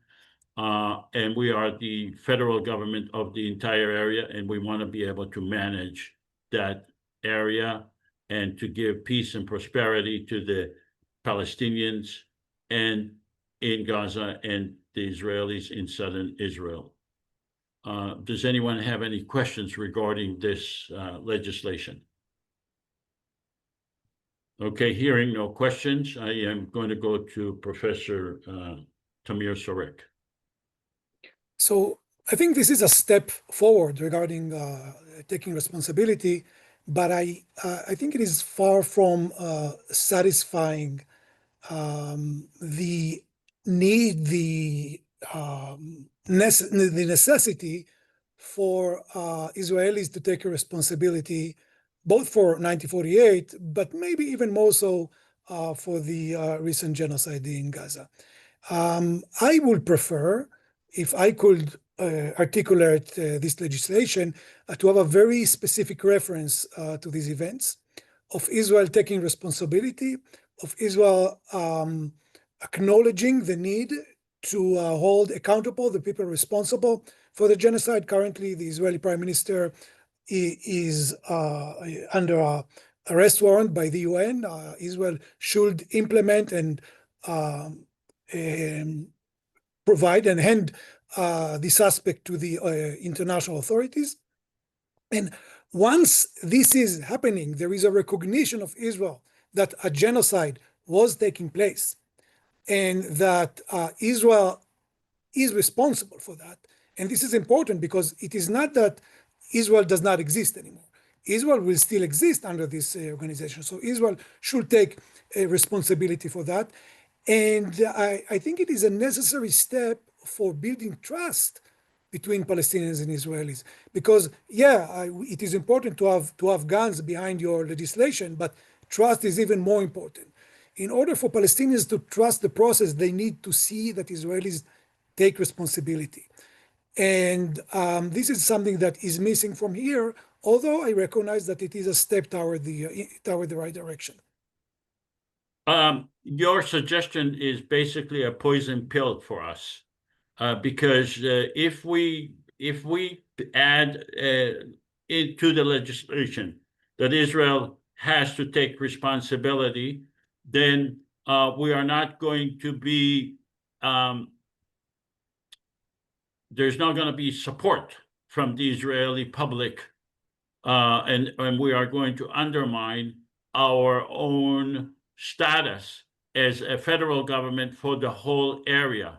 and we are the federal government of the entire area, and we want to be able to manage that area and to give peace and prosperity to the Palestinians and in Gaza and the Israelis in southern Israel. Does anyone have any questions regarding this legislation? Okay, hearing no questions, I am going to go to Professor Tamir Sorek. So I think this is a step forward regarding taking responsibility, but I think it is far from satisfying the need, the necessity for Israelis to take a responsibility, both for 1948, but maybe even more so for the recent genocide in Gaza. I would prefer, if I could articulate this legislation, to have a very specific reference to these events of Israel taking responsibility, of Israel acknowledging the need to hold accountable the people responsible for the genocide. Currently, the Israeli Prime Minister is under arrest warrant by the UN. Israel should implement and provide and hand the suspect to the international authorities. And once this is happening, there is a recognition of Israel that a genocide was taking place and that Israel is responsible for that. And this is important because it is not that Israel does not exist anymore. Israel will still exist under this organization. So Israel should take responsibility for that. And I think it is a necessary step for building trust between Palestinians and Israelis. Because, it is important to have guns behind your legislation, but trust is even more important. In order for Palestinians to trust the process, they need to see that Israelis take responsibility. And this is something that is missing from here, although I recognize that it is a step toward the right direction. Your suggestion is basically a poison pill for us, because if we add into the legislation that Israel has to take responsibility, then we are not going to be there's not going to be support from the Israeli public, and we are going to undermine our own status as a federal government for the whole area.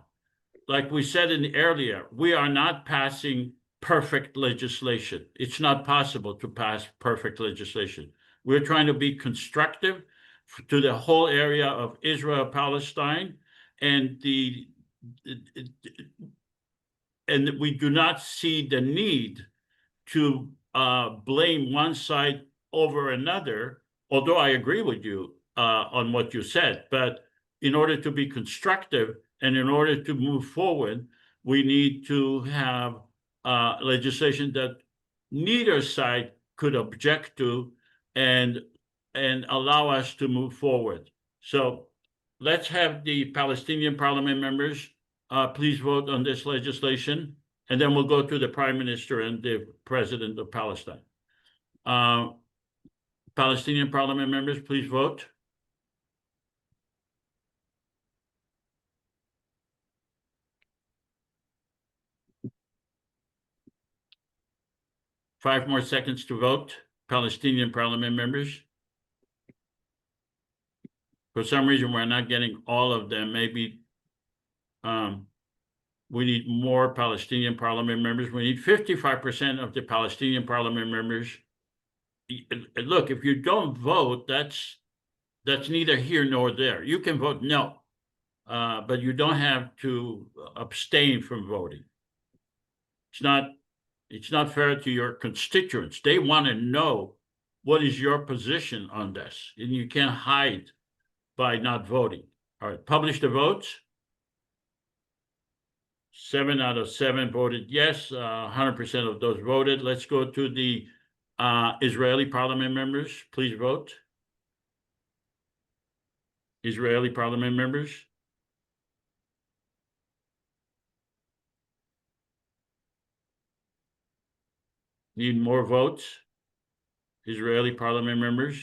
Like we said earlier, we are not passing perfect legislation. It's not possible to pass perfect legislation. We're trying to be constructive to the whole area of Israel, Palestine, and we do not see the need to blame one side over another, although I agree with you on what you said. But in order to be constructive and in order to move forward, we need to have legislation that neither side could object to and allow us to move forward. So let's have the Palestinian parliament members please vote on this legislation, and then we'll go to the Prime Minister and the President of Palestine. Palestinian parliament members, please vote. Five more seconds to vote. Palestinian parliament members. For some reason, we're not getting all of them. Maybe we need more Palestinian parliament members. We need 55% of the Palestinian parliament members. Look, if you don't vote, that's neither here nor there. You can vote no, but you don't have to abstain from voting. It's not fair to your constituents. They want to know what is your position on this, and you can't hide by not voting. All right, publish the votes. 7 out of 7 voted yes. 100% of those voted. Let's go to the Israeli parliament members. Please vote. Israeli parliament members. Need more votes. Israeli parliament members.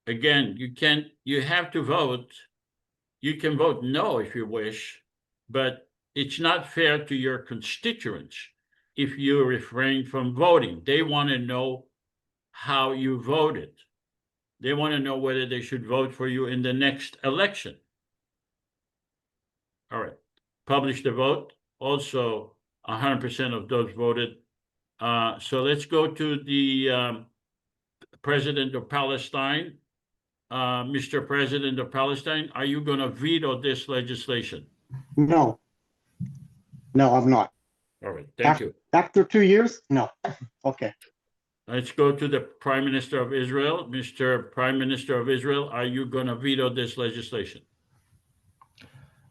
Again, you have to vote. You can vote no if you wish, but it's not fair to your constituents if you refrain from voting. They want to know how you voted. They want to know whether they should vote for you in the next election. All right, publish the vote. Also, 100% of those voted. So let's go to the President of Palestine. Mr. President of Palestine, are you going to veto this legislation? No. No, I'm not. All right, thank you. After 2 years? No. Okay. Let's go to the Prime Minister of Israel. Mr. Prime Minister of Israel, are you going to veto this legislation?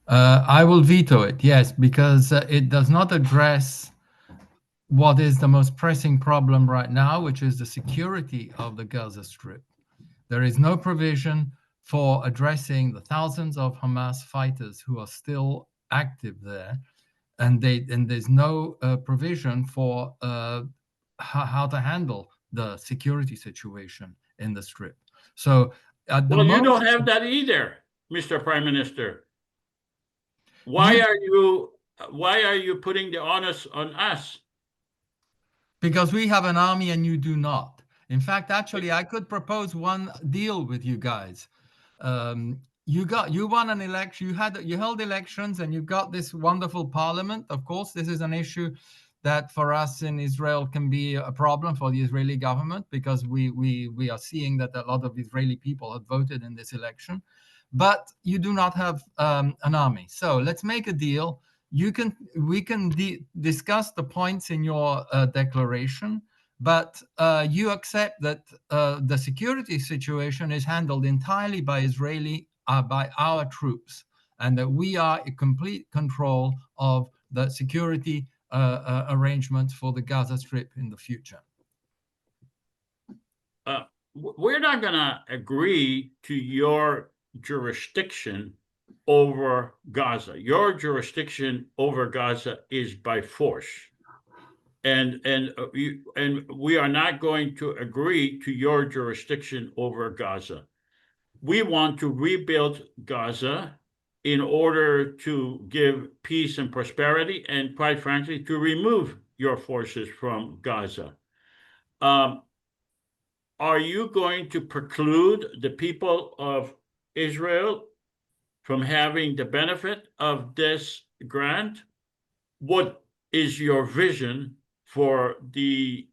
I will veto it, yes, because it does not address what is the most pressing problem right now, which is the security of the Gaza Strip. There is no provision for addressing the thousands of Hamas fighters who are still active there, and there's no provision for how to handle the security situation in the Strip. So at the moment, you don't have that either, Mr. Prime Minister. Why are you putting the onus on us? Because we have an army and you do not. In fact, actually, I could propose one deal with you guys. You won an election. You held elections, and you've got this wonderful parliament. Of course, this is an issue that for us in Israel can be a problem for the Israeli government, because we are seeing that a lot of Israeli people have voted in this election. But you do not have an army. So let's make a deal. We can discuss the points in your declaration, but you accept that the security situation is handled entirely by by our troops, and that we are in complete control of the security arrangements for the Gaza Strip in the future. We're not going to agree to your jurisdiction over Gaza. Your jurisdiction over Gaza is by force. And we are not going to agree to your jurisdiction over Gaza. We want to rebuild Gaza in order to give peace and prosperity, and quite frankly, to remove your forces from Gaza. Are you going to preclude the people of Israel from having the benefit of this grant? What is your vision for the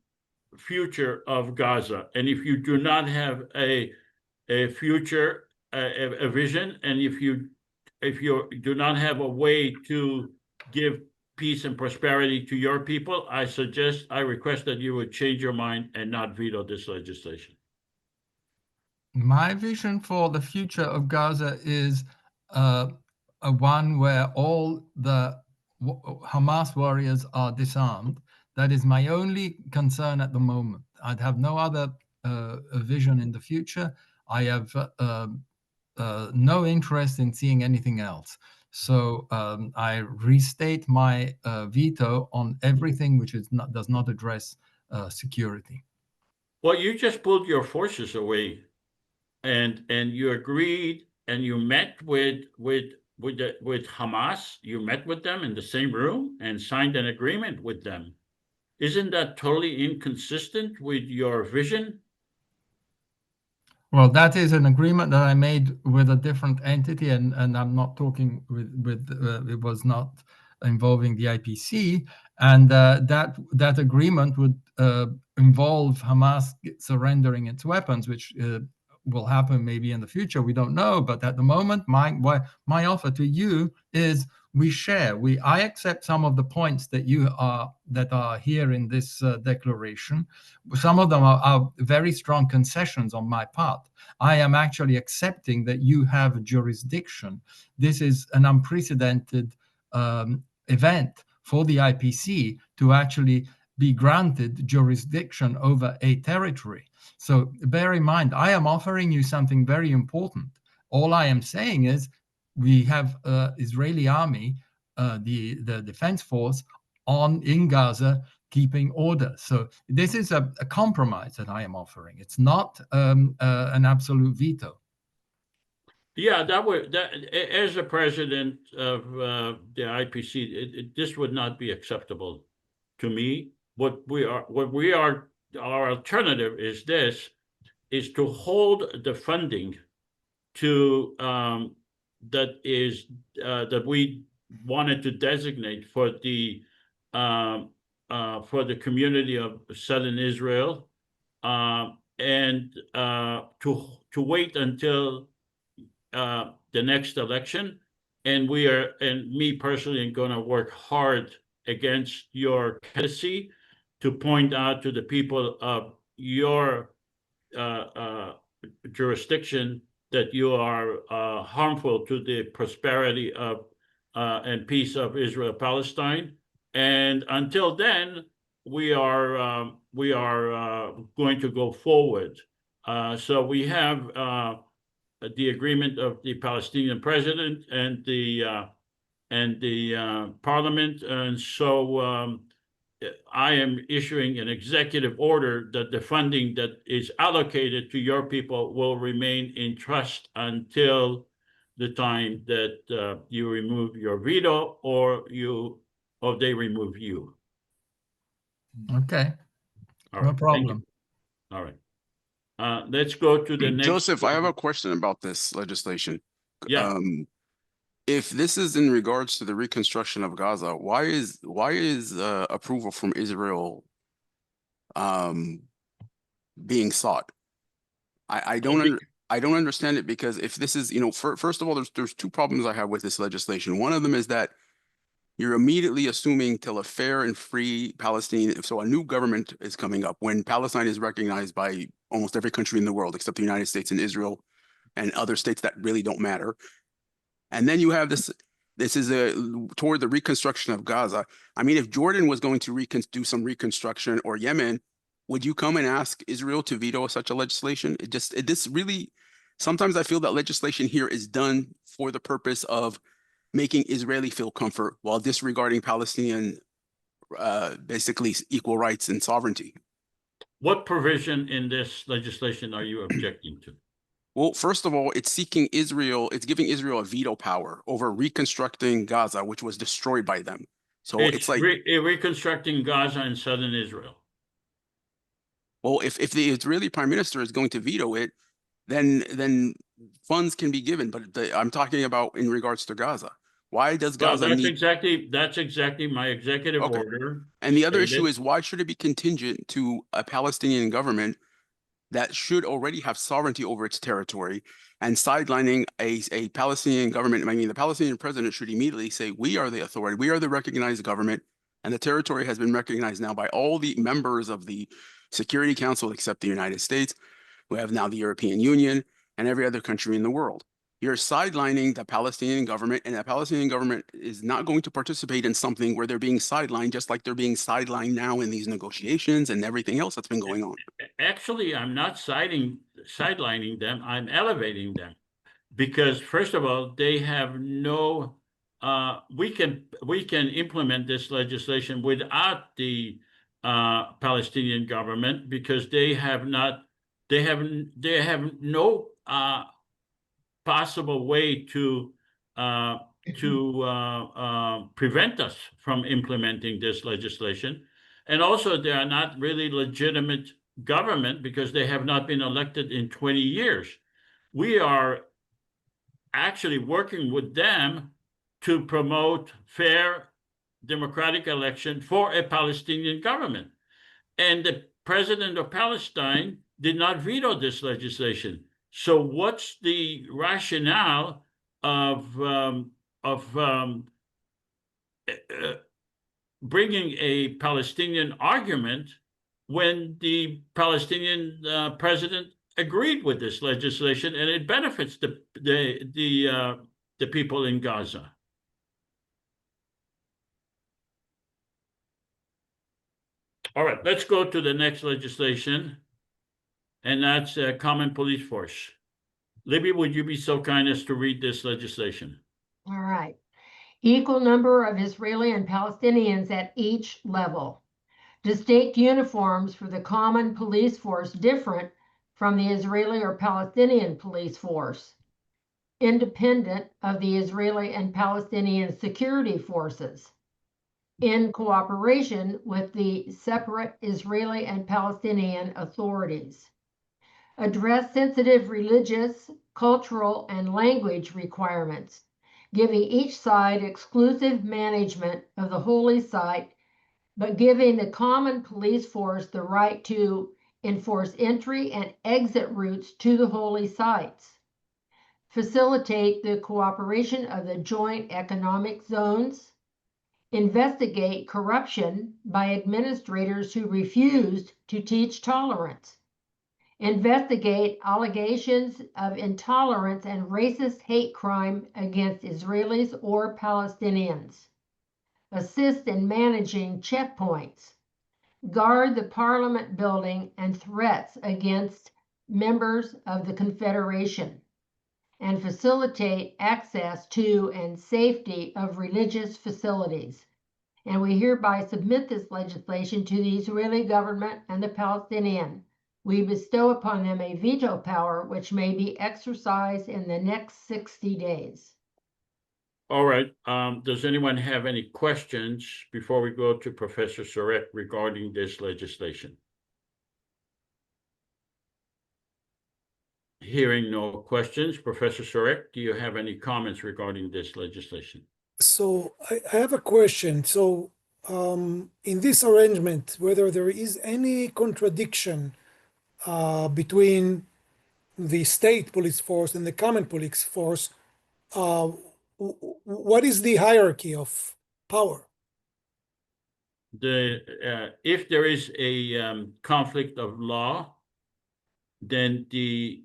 future of Gaza? And if you do not have a future, a vision, and if you do not have a way to give peace and prosperity to your people, I request that you would change your mind and not veto this legislation. My vision for the future of Gaza is a one where all the Hamas warriors are disarmed. That is my only concern at the moment. I'd have no other vision in the future. I have no interest in seeing anything else. So I restate my veto on everything which does not address security. Well, you just pulled your forces away, and you agreed, and you met with Hamas. You met with them in the same room and signed an agreement with them. Isn't that totally inconsistent with your vision? Well, that is an agreement that I made with a different entity, and I'm not talking with it was not involving the IPC, and that agreement would involve Hamas surrendering its weapons, which will happen maybe in the future. We don't know, but at the moment, my offer to you is we share. I accept some of the points that are here in this declaration. Some of them are very strong concessions on my part. I am actually accepting that you have jurisdiction. This is an unprecedented event for the IPC to actually be granted jurisdiction over a territory. So bear in mind, I am offering you something very important. All I am saying is we have Israeli army, the defense force in Gaza, keeping order. So this is a compromise that I am offering. It's not an absolute veto. Yeah, as a president of the IPC, this would not be acceptable to me. Our alternative is to hold the funding to that we wanted to designate for the community of Southern Israel, and to wait until the next election. And me personally am going to work hard against your candidacy to point out to the people of your jurisdiction that you are harmful to the prosperity of and peace of Israel Palestine. And until then, we are going to go forward. So we have the agreement of the Palestinian president and the parliament, and so I am issuing an executive order that the funding that is allocated to your people will remain in trust until the time that you remove your veto or they remove you. Okay. All No right. problem. All right. Let's go to the next. Joseph, I have a question about this legislation. Yeah. If this is in regards to the reconstruction of Gaza, why is approval from Israel being sought? I don't understand it, because if this is, first of all, there's two problems I have with this legislation. One of them is that you're immediately assuming till a fair and free Palestine, so a new government is coming up when Palestine is recognized by almost every country in the world except the United States and Israel and other states that really don't matter. And then you have this is toward the reconstruction of Gaza. I mean, if Jordan was going to do some reconstruction, or Yemen, would you come and ask Israel to veto such a legislation? This really, sometimes I feel that legislation here is done for the purpose of making Israeli feel comfort while disregarding Palestinian, basically equal rights and sovereignty. What provision in this legislation are you objecting to? Well, first of all, it's giving Israel a veto power over reconstructing Gaza, which was destroyed by them. So it's like reconstructing Gaza and southern Israel. Well, if the Israeli prime minister is going to veto it, then funds can be given. But I'm talking about in regards to Gaza. Why does Gaza need? That's exactly my executive order. And the other issue is, why should it be contingent to a Palestinian government that should already have sovereignty over its territory, and sidelining a Palestinian government? I mean, the Palestinian president should immediately say, we are the authority, we are the recognized government, and the territory has been recognized now by all the members of the Security Council except the United States. We have now the European Union and every other country in the world. You're sidelining the Palestinian government, and the Palestinian government is not going to participate in something where they're being sidelined, just like they're being sidelined now in these negotiations and everything else that's been going on. Actually, I'm not sidelining them, I'm elevating them. Because first of all, they have no, we can implement this legislation without the Palestinian government because they have no possible way to prevent us from implementing this legislation. And also, they are not really legitimate government because they have not been elected in 20 years. We are actually working with them to promote fair democratic election for a Palestinian government. And the president of Palestine did not veto this legislation. So what's the rationale of bringing a Palestinian argument when the Palestinian president agreed with this legislation and it benefits the people in Gaza? All right, let's go to the next legislation, and that's Common Police Force. Libby, would you be so kind as to read this legislation? All right. Equal number of Israeli and Palestinians at each level. Distinct uniforms for the common police force different from the Israeli or Palestinian police force. Independent of the Israeli and Palestinian security forces. In cooperation with the separate Israeli and Palestinian authorities. Address sensitive religious, cultural, and language requirements, giving each side exclusive management of the holy site, but giving the common police force the right to enforce entry and exit routes to the holy sites. Facilitate the cooperation of the joint economic zones. Investigate corruption by administrators who refused to teach tolerance. Investigate allegations of intolerance and racist hate crime against Israelis or Palestinians. Assist in managing checkpoints. Guard the parliament building and threats against members of the Confederation. And facilitate access to and safety of religious facilities. And we hereby submit this legislation to the Israeli government and the Palestinian. We bestow upon them a veto power which may be exercised in the next 60 days. All right. Does anyone have any questions before we go to Professor Sorek regarding this legislation? Hearing no questions, Professor Sorek, do you have any comments regarding this legislation? So I have a question. So in this arrangement, whether there is any contradiction between the state police force and the common police force, what is the hierarchy of power? If there is a conflict of law, then the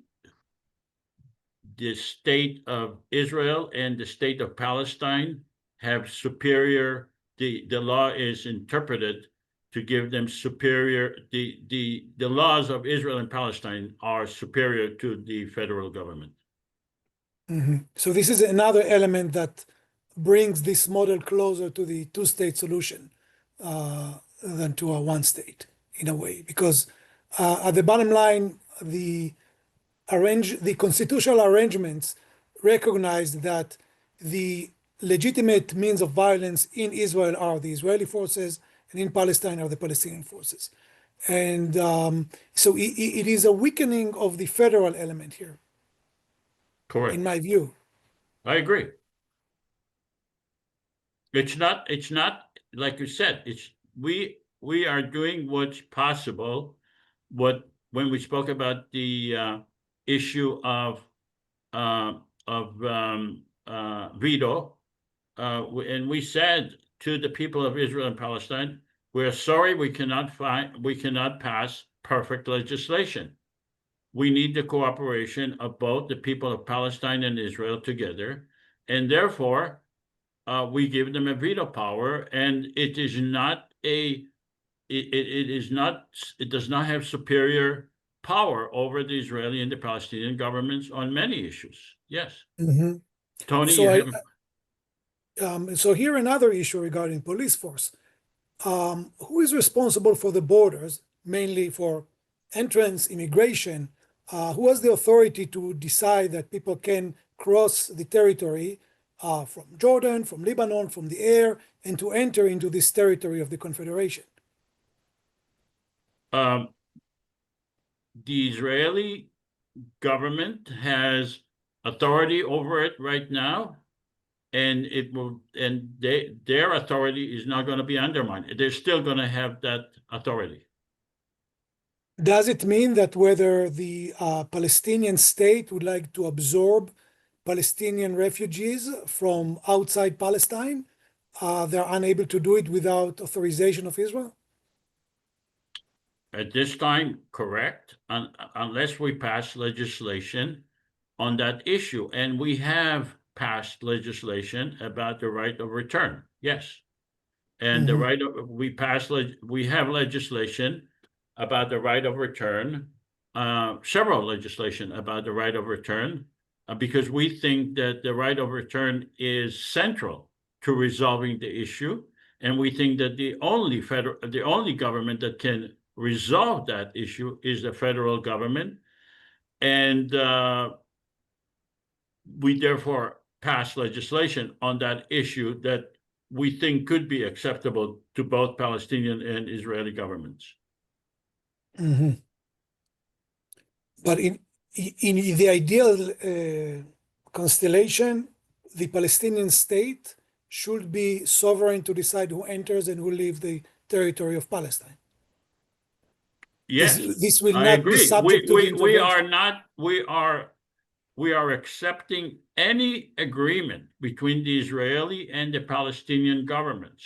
state of Israel and the state of Palestine have superior, the law is interpreted to give them superior, the laws of Israel and Palestine are superior to the federal government. Mm-hmm. So this is another element that brings this model closer to the two-state solution than to a one-state in a way, because at the bottom line, the constitutional arrangements recognize that the legitimate means of violence in Israel are the Israeli forces, and in Palestine are the Palestinian forces. And so it is a weakening of the federal element here. Correct. In my view. I agree. It's not like you said, we are doing what's possible. When we spoke about the issue of veto, and we said to the people of Israel and Palestine, we're sorry we cannot pass perfect legislation. we need the cooperation of both the people of Palestine and Israel together, and therefore we give them a veto power, and it is not it does not have superior power over the Israeli and the Palestinian governments on many issues. Yes. Mhm. Tony, So you I, have so here another issue regarding police force. Who is responsible for the borders, mainly for entrance, immigration? Who has the authority to decide that people can cross the territory from Jordan, from Lebanon, from the air, and to enter into this territory of the Confederation? the Israeli government has authority over it right now, and their authority is not going to be undermined. They're still going to have that authority. Does it mean that whether the Palestinian state would like to absorb Palestinian refugees from outside Palestine, they're unable to do it without authorization of Israel? At this time, correct, unless we pass legislation on that issue. And we have passed legislation about the right of return. Yes. And the right of, we have legislation about the right of return, several legislation about the right of return, because we think that the right of return is central to resolving the issue. And we think that the only government that can resolve that issue is the federal government. And we therefore pass legislation on that issue that we think could be acceptable to both Palestinian and Israeli governments. But in the ideal constellation, the Palestinian state should be sovereign to decide who enters and who leaves the territory of Palestine. Yes, this will I not be agree. subject to the intervention. We are accepting any agreement between the Israeli and the Palestinian governments.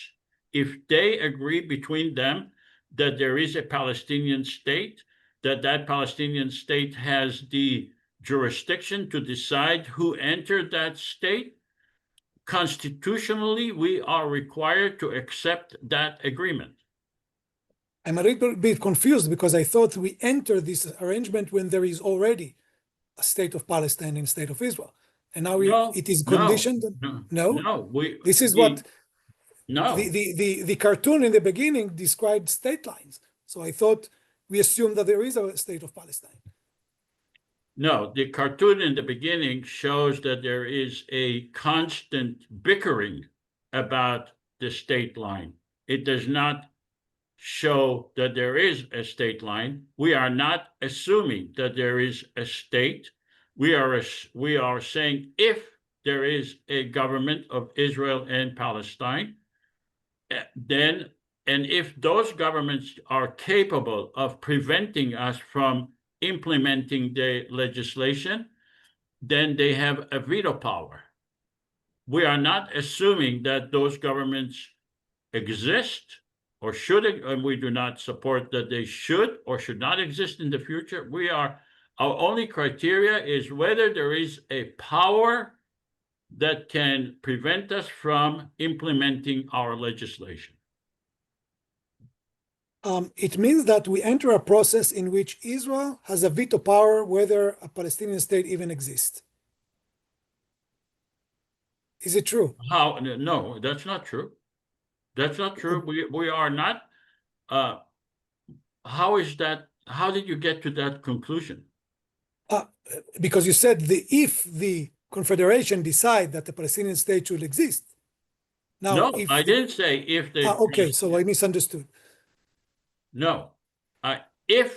If they agree between them that there is a Palestinian state, that Palestinian state has the jurisdiction to decide who entered that state, constitutionally, we are required to accept that agreement. I'm a little bit confused because I thought we entered this arrangement when there is already a state of Palestine and state of Israel. And now it is conditioned? No. This is what No. the cartoon in the beginning described state lines. So I thought we assumed that there is a state of Palestine. No, the cartoon in the beginning shows that there is a constant bickering about the state line. It does not show that there is a state line. We are not assuming that there is a state. We are saying if there is a government of Israel and Palestine, then, and if those governments are capable of preventing us from implementing the legislation, then they have a veto power. We are not assuming that those governments exist or should, and we do not support that they should or should not exist in the future. Our only criteria is whether there is a power that can prevent us from implementing our legislation. It means that we enter a process in which Israel has a veto power whether a Palestinian state even exists. Is it true? How? No, that's not true. That's not true. We are not. How is that? How did you get to that conclusion? Because you said if the Confederation decide that the Palestinian state should exist. Now, no, I didn't say if the. Okay, so I misunderstood. No, if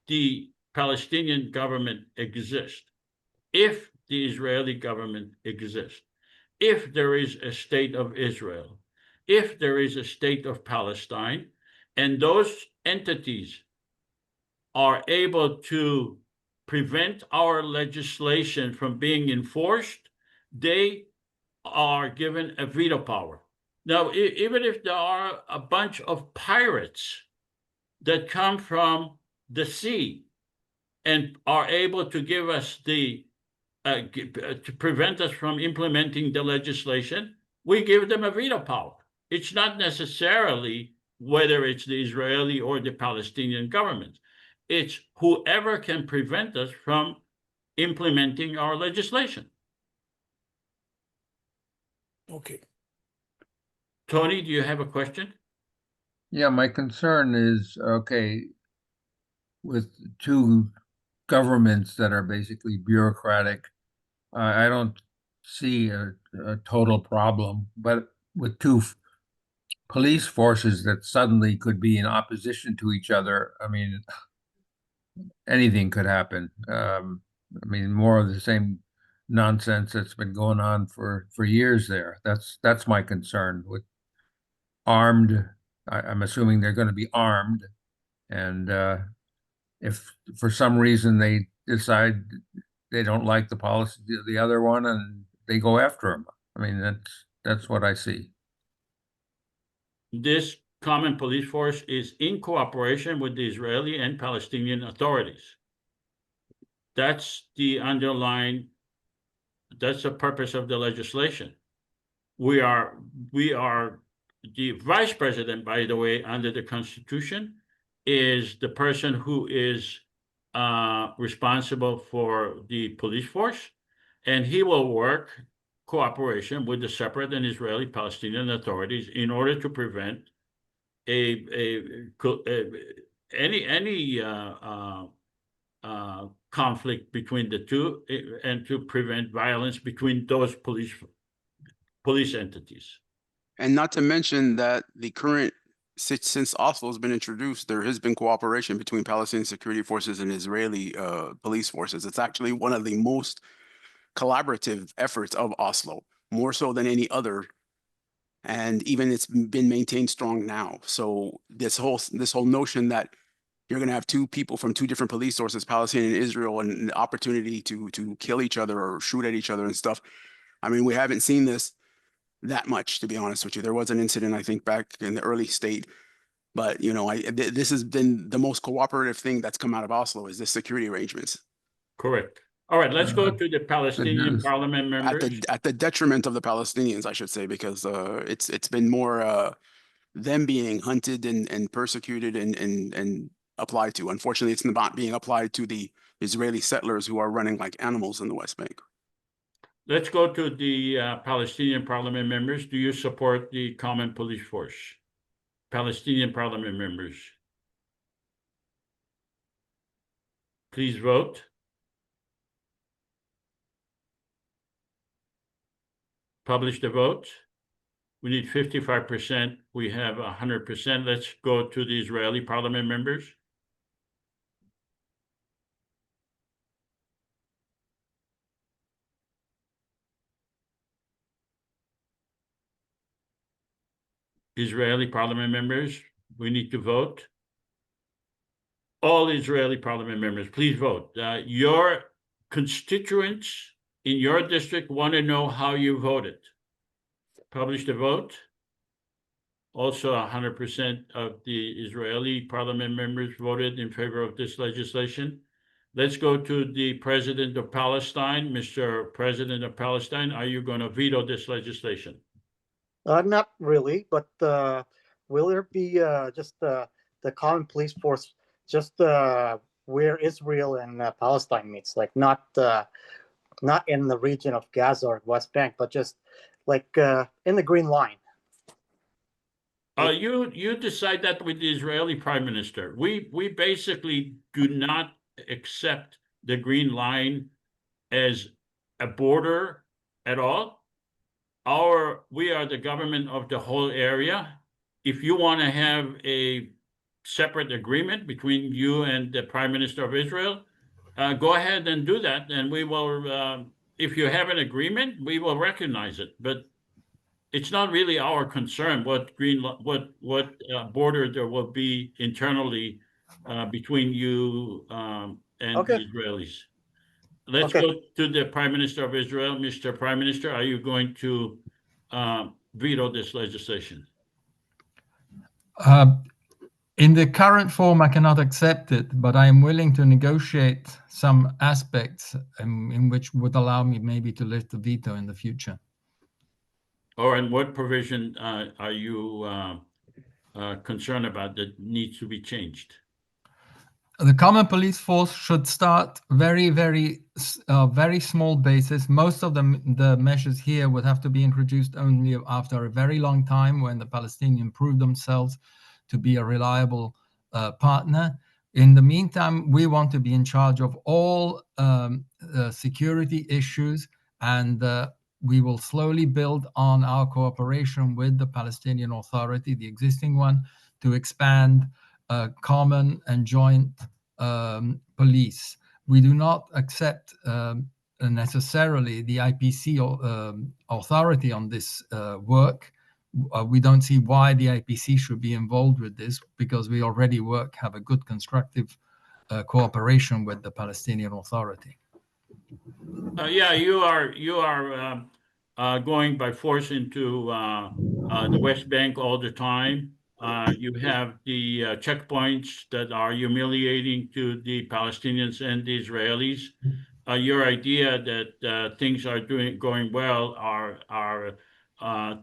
the Palestinian government exists, if the Israeli government exists, if there is a state of Israel, if there is a state of Palestine, and those entities are able to prevent our legislation from being enforced, they are given a veto power. Now, even if there are a bunch of pirates that come from the sea and are able to give us the to prevent us from implementing the legislation, we give them a veto power. It's not necessarily whether it's the Israeli or the Palestinian government. It's whoever can prevent us from implementing our legislation. Okay. Tony, do you have a question? Yeah, my concern is, okay, with two governments that are basically bureaucratic, I don't see a total problem, but with two police forces that suddenly could be in opposition to each other, I mean, anything could happen. I mean, more of the same nonsense that's been going on for years there. That's my concern with armed. I'm assuming they're going to be armed, and if for some reason they decide they don't like the policy of the other one and they go after them. I mean, that's what I see. This common police force is in cooperation with the Israeli and Palestinian authorities. That's the underlying, that's the purpose of the legislation. We are the vice president, by the way, under the Constitution, is the person who is responsible for the police force, and he will work cooperation with the separate and Israeli Palestinian authorities in order to prevent any conflict between the two, and to prevent violence between those police entities. And not to mention that the current, since Oslo has been introduced, there has been cooperation between Palestinian security forces and Israeli police forces. It's actually one of the most collaborative efforts of Oslo, more so than any other. And even it's been maintained strong now. So this whole notion that you're going to have two people from two different police sources, Palestinian and Israel, and the opportunity to kill each other or shoot at each other and stuff. I mean, we haven't seen this that much, to be honest with you. There was an incident, I think, back in the early state, but you know, this has been the most cooperative thing that's come out of Oslo, is the security arrangements. Correct. All right, let's go to the Palestinian parliament members. At the detriment of the Palestinians, I should say, because it's been more them being hunted and persecuted and applied to. Unfortunately, it's not being applied to the Israeli settlers who are running like animals in the West Bank. Let's go to the Palestinian parliament members. Do you support the common police force? Palestinian parliament members. Please vote. Publish the vote. We need 55%. We have 100%. Let's go to the Israeli parliament members. Israeli parliament members, we need to vote. All Israeli parliament members, please vote. Your constituents in your district want to know how you voted. Publish the vote. Also, 100% of the Israeli parliament members voted in favor of this legislation. Let's go to the President of Palestine. Mr. President of Palestine, are you going to veto this legislation? Not really, but will there be just the common police force just where Israel and Palestine meets, like not in the region of Gaza or West Bank, but just like in the Green Line? You decide that with the Israeli Prime Minister. We basically do not accept the Green Line as a border at all. We are the government of the whole area. If you want to have a separate agreement between you and the Prime Minister of Israel, go ahead and do that, and we will. If you have an agreement, we will recognize it. But it's not really our concern what border there will be internally between you and the Israelis. Let's go to the Prime Minister of Israel. Mr. Prime Minister, are you going to veto this legislation? In the current form, I cannot accept it, but I am willing to negotiate some aspects in which would allow me maybe to lift the veto in the future. Or in what provision are you concerned about that needs to be changed? The common police force should start very small basis. Most of the measures here would have to be introduced only after a very long time when the Palestinians prove themselves to be a reliable partner. In the meantime, we want to be in charge of all security issues, and we will slowly build on our cooperation with the Palestinian Authority, the existing one, to expand common and joint police. We do not accept necessarily the IPC authority on this work. We don't see why the IPC should be involved with this, because we already have a good constructive cooperation with the Palestinian Authority. Yeah, you are going by force into the West Bank all the time. You have the checkpoints that are humiliating to the Palestinians and the Israelis. Your idea that things are going well are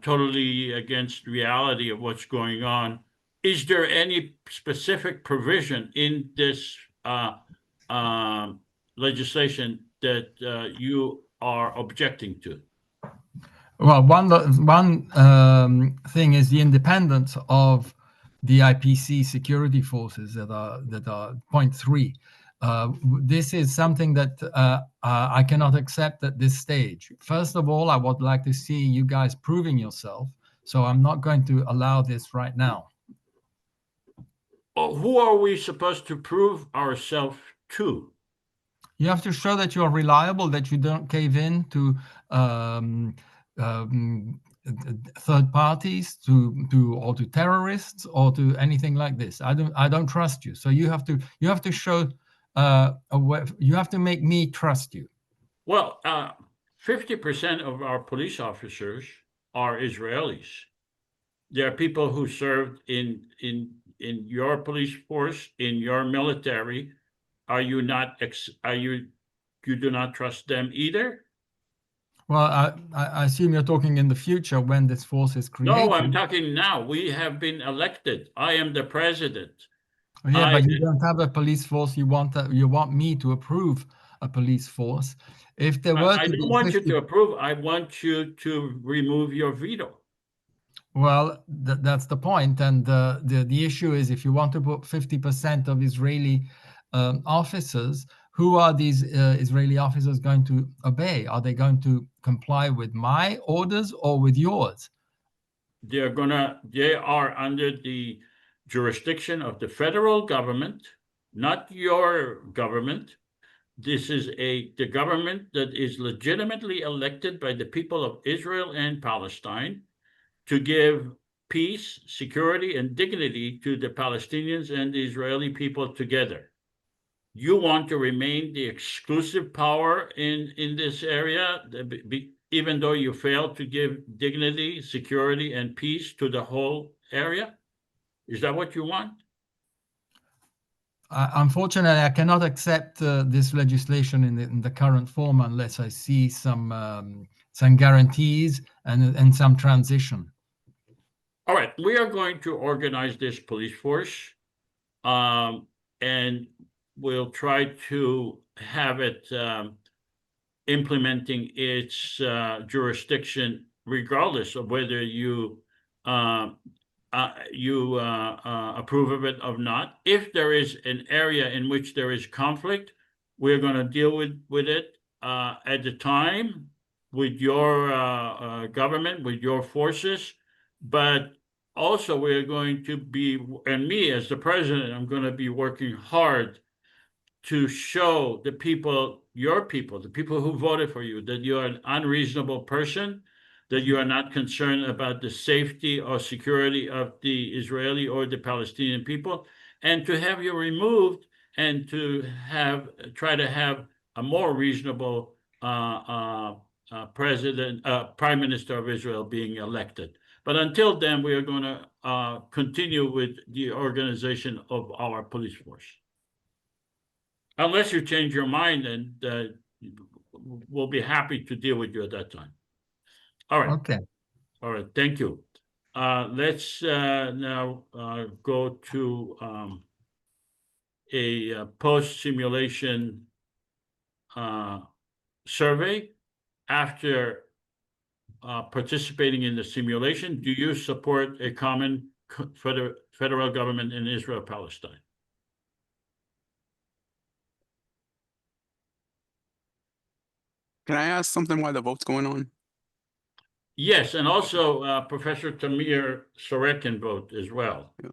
totally against reality of what's going on. Is there any specific provision in this legislation that you are objecting to? Well, one thing is the independence of the IPC security forces that are point 3. This is something that I cannot accept at this stage. First of all, I would like to see you guys proving yourself, so I'm not going to allow this right now. Well, who are we supposed to prove ourselves to? You have to show that you are reliable, that you don't cave in to third parties, or to terrorists, or to anything like this. I don't trust you. So you have to show you have to make me trust you. Well, 50% of our police officers are Israelis. There are people who served in your police force, in your military. Are you not? You do not trust them either? Well, I assume you're talking in the future when this force is created. No, I'm talking now. We have been elected. I am the president. Yeah, but you don't have a police force. You want me to approve a police force. If there were I to don't be want 50... you to approve. I want you to remove your veto. Well, that's the point. And the issue is, if you want to put 50% of Israeli officers, who are these Israeli officers going to obey? Are they going to comply with my orders or with yours? They are under the jurisdiction of the federal government, not your government. This is the government that is legitimately elected by the people of Israel and Palestine to give peace, security, and dignity to the Palestinians and the Israeli people together. You want to remain the exclusive power in this area, even though you failed to give dignity, security, and peace to the whole area? Is that what you want? Unfortunately, I cannot accept this legislation in the current form unless I see some guarantees and some transition. All right, we are going to organize this police force, and we'll try to have it implementing its jurisdiction, regardless of whether you approve of it or not. If there is an area in which there is conflict, we're going to deal with it at the time with your government, with your forces. But also we're going to be, and me as the president, I'm going to be working hard to show the people, your people, the people who voted for you, that you're an unreasonable person, that you are not concerned about the safety or security of the Israeli or the Palestinian people, and to have you removed and to try to have a more reasonable prime minister of Israel being elected. But until then, we are going to continue with the organization of our police force. Unless you change your mind, and we'll be happy to deal with you at that time. All right. Okay. All right. Thank you. Let's now go to a post-simulation survey. After participating in the simulation, do you support a common federal government in Israel-Palestine? Can I ask something while the vote's going on? Yes, and also Professor Tamir Sorek can vote as well. Yeah.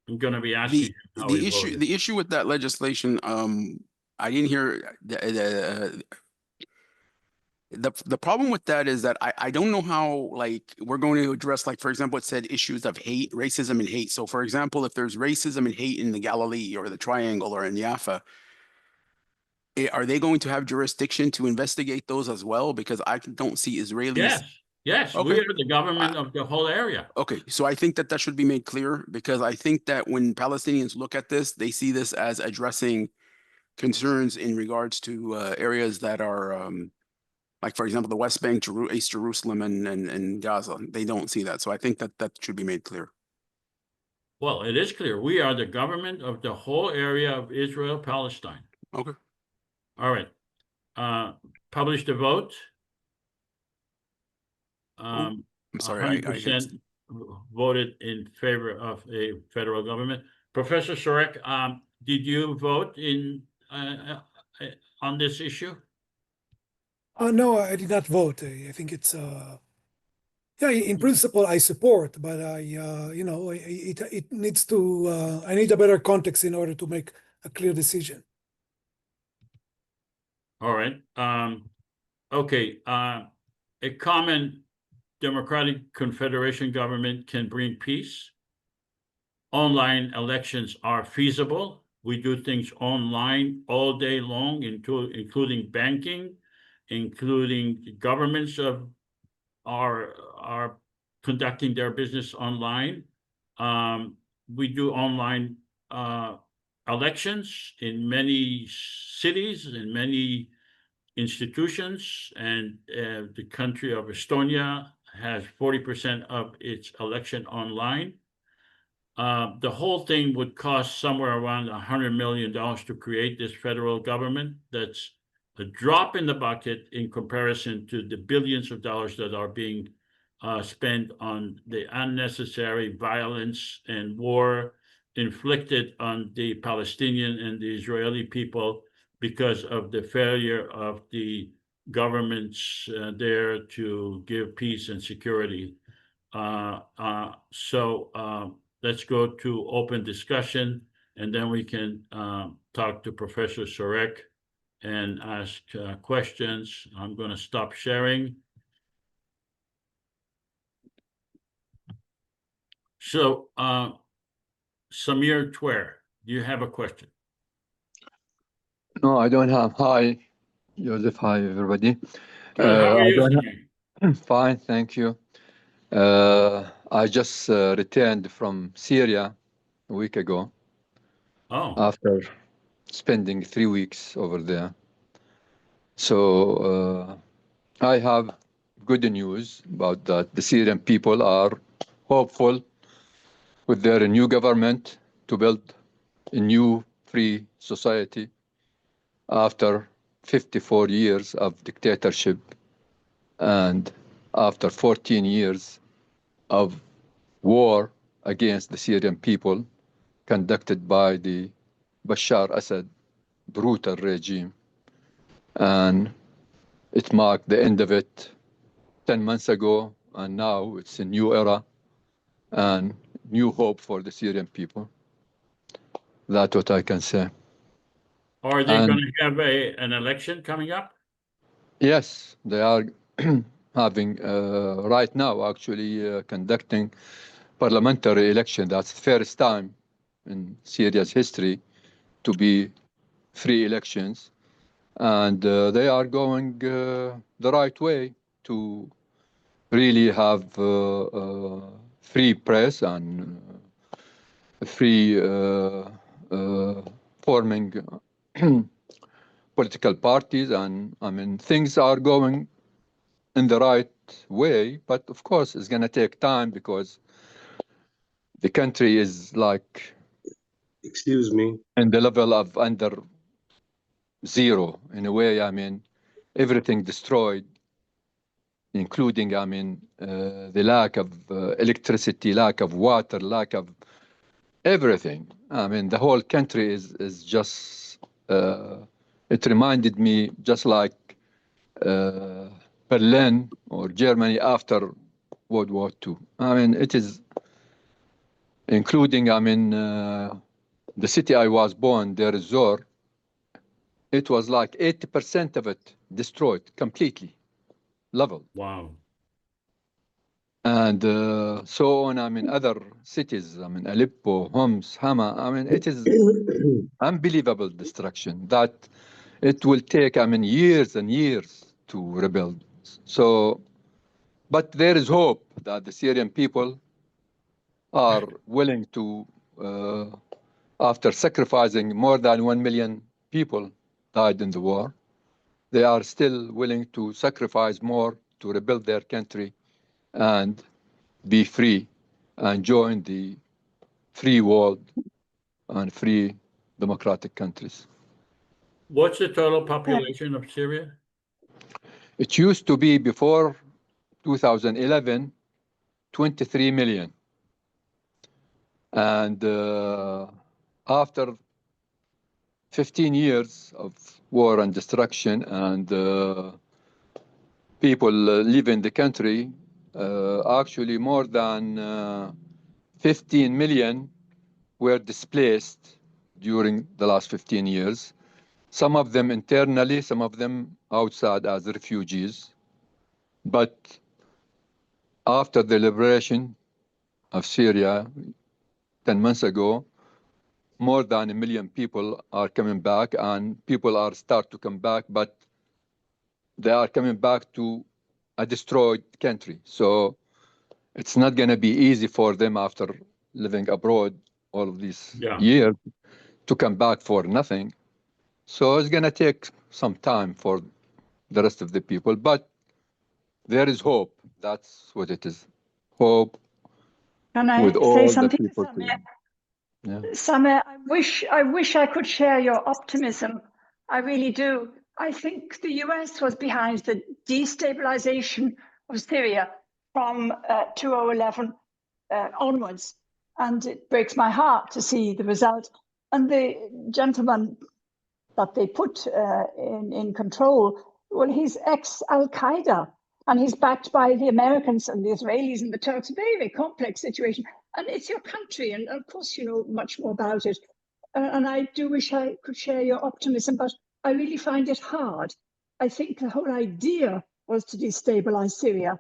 I'm going to be asking him how he voted. The issue with that legislation, I didn't hear the problem with that is that I don't know how, like, we're going to address, like, for example, it said issues of hate, racism and hate. So for example, if there's racism and hate in the Galilee or the Triangle or in Jaffa, are they going to have jurisdiction to investigate those as well? Because I don't see Israelis. Yes, Okay. we are the government of the whole area. Okay, so I think that that should be made clear, because I think that when Palestinians look at this, they see this as addressing concerns in regards to areas that are like, for example, the West Bank, East Jerusalem, and Gaza. They don't see that. So I think that that should be made clear. Well, it is clear. We are the government of the whole area of Israel, Palestine. Okay. All right. Publish the vote. I'm sorry, 100% voted in favor of a federal government. Professor Sorek, did you vote in on this issue? No, I did not vote. I think it's yeah, in principle I support, but I you know, it needs to I need a better context in order to make a clear decision. All right. Okay. A common democratic confederation government can bring peace. Online elections are feasible. We do things online all day long, including banking, including governments are conducting their business online. We do online elections in many cities, in many institutions, and the country of Estonia has 40% of its election online. The whole thing would cost somewhere around $100 million to create this federal government. That's a drop in the bucket in comparison to the billions of dollars that are being spent on the unnecessary violence and war inflicted on the Palestinian and the Israeli people because of the failure of the governments there to give peace and security. Let's go to open discussion, and then we can talk to Professor Sorek and ask questions. I'm going to stop sharing. So, Samir Twer, do you have a question? No, I don't have. Hi, Joseph. Hi, everybody. Good. How are you, Samir? Fine, thank you. I just returned from Syria a week ago. Oh. After spending 3 weeks over there. So I have good news about that. The Syrian people are hopeful with their new government to build a new free society after 54 years of dictatorship and after 14 years of war against the Syrian people conducted by the Bashar Assad brutal regime. And it marked the end of it 10 months ago, and now it's a new era and new hope for the Syrian people. That's what I can say. Are they going to have an election coming up? Yes, they are having right now actually conducting parliamentary election. That's the first time in Syria's history to be free elections. And they are going the right way to really have free press and free forming political parties, and I mean things are going in the right way, but of course it's going to take time because the country is like, excuse me, in the level of under zero in a way. I mean, everything destroyed, including, I mean, the lack of electricity, lack of water, lack of everything. I mean, the whole country is just, it reminded me just like Berlin or Germany after World War II. I mean, it is including, I mean, the city I was born, Deir ez-Zor, it was like 80% of it destroyed completely, leveled. Wow. And so on, I mean, other cities, I mean, Aleppo, Homs, Hama, I mean, it is unbelievable destruction that it will take, I mean, years and years to rebuild. So, but there is hope that the Syrian people are willing to, after sacrificing more than 1 million people died in the war, they are still willing to sacrifice more to rebuild their country and be free and join the free world and free democratic countries. What's the total population of Syria? It used to be before 2011, 23 million. And after 15 years of war and destruction and people leaving the country, actually more than 15 million were displaced during the last 15 years. Some of them internally, some of them outside as refugees. But after the liberation of Syria 10 months ago, more than 1 million people are coming back, and people are start to come back, but they are coming back to a destroyed country. So it's not going to be easy for them after living abroad all of these years to come back for nothing. So it's going to take some time for the rest of the people, but there is hope. That's what it is. Hope. Can I with say all the something, people. Samir? Yeah. Samir, I wish I could share your optimism. I really do. I think the US was behind the destabilization of Syria from 2011 onwards. And it breaks my heart to see the result. And the gentleman that they put in control, well, he's ex-Al-Qaeda, and he's backed by the Americans and the Israelis and the Turks. Very, very complex situation. And it's your country, and of course you know much more about it. And I do wish I could share your optimism, but I really find it hard. I think the whole idea was to destabilize Syria.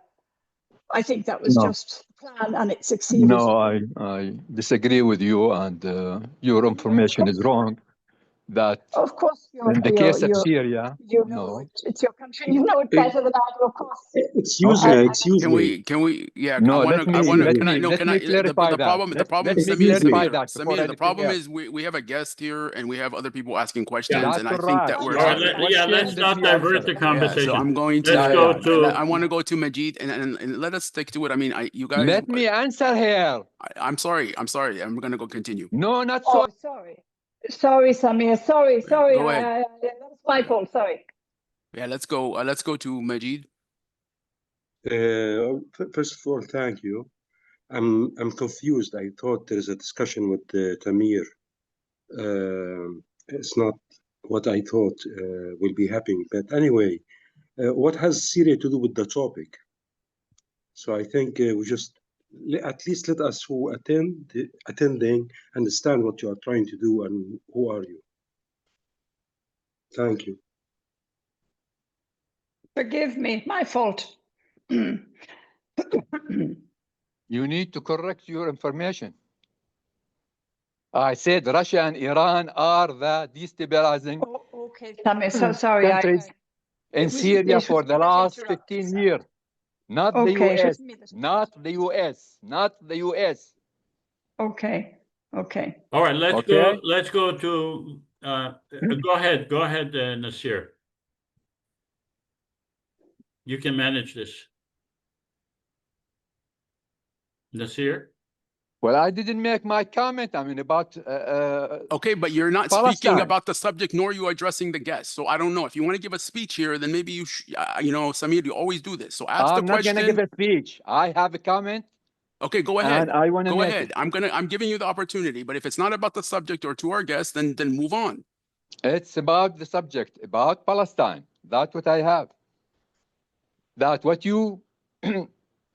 I think that was just the plan, and it succeeded. No, I disagree with you, and your information is wrong. That of course, in the case of Syria, you know it's your country. You know it better than I do, of course. Excuse me. Can we? Yeah, no, I want to. let me clarify the that. problem. The problem, let me clarify that Samir. The problem is we have a guest here, and we have other people asking questions, That's and I think right. that we're. All right, let's not divert the conversation. So I'm going to. Let's go to. I want to go to Majid, and let us stick to it. I mean, you guys. Let me answer here. I'm sorry. I'm going to go continue. No, not so. Oh, sorry, Samir. Sorry. Go ahead. That's my fault. Sorry. Yeah, let's go. Let's go to Majid. First of all, thank you. I'm confused. I thought there is a discussion with Tamir. It's not what I thought will be happening. But anyway, what has Syria to do with the topic? So I think we just at least let us who attending understand what you are trying to do and who are you. Thank you. Forgive me, my fault. You need to correct your information. I said Russia and Iran are the destabilizing Okay, Tamir, so sorry. countries in Syria for the last 15 years. not the Okay, US, just me this- not the US, not the US. Okay, okay. All right, Okay. let's go to, go ahead, Nasir. You can manage this. Nasir? Well, I didn't make my comment. I mean, about Okay, but you're not Palestine. speaking about the subject, nor are you addressing the guest. So I don't know. If you want to give a speech here, then maybe you, Samir, you always do this. So ask the I'm not going to question. give a speech. I have a comment. Okay, go ahead. And I want to Go make ahead. it. I'm giving you the opportunity, but if it's not about the subject or to our guest, then move on. It's about the subject, about Palestine. That's what I have. That what you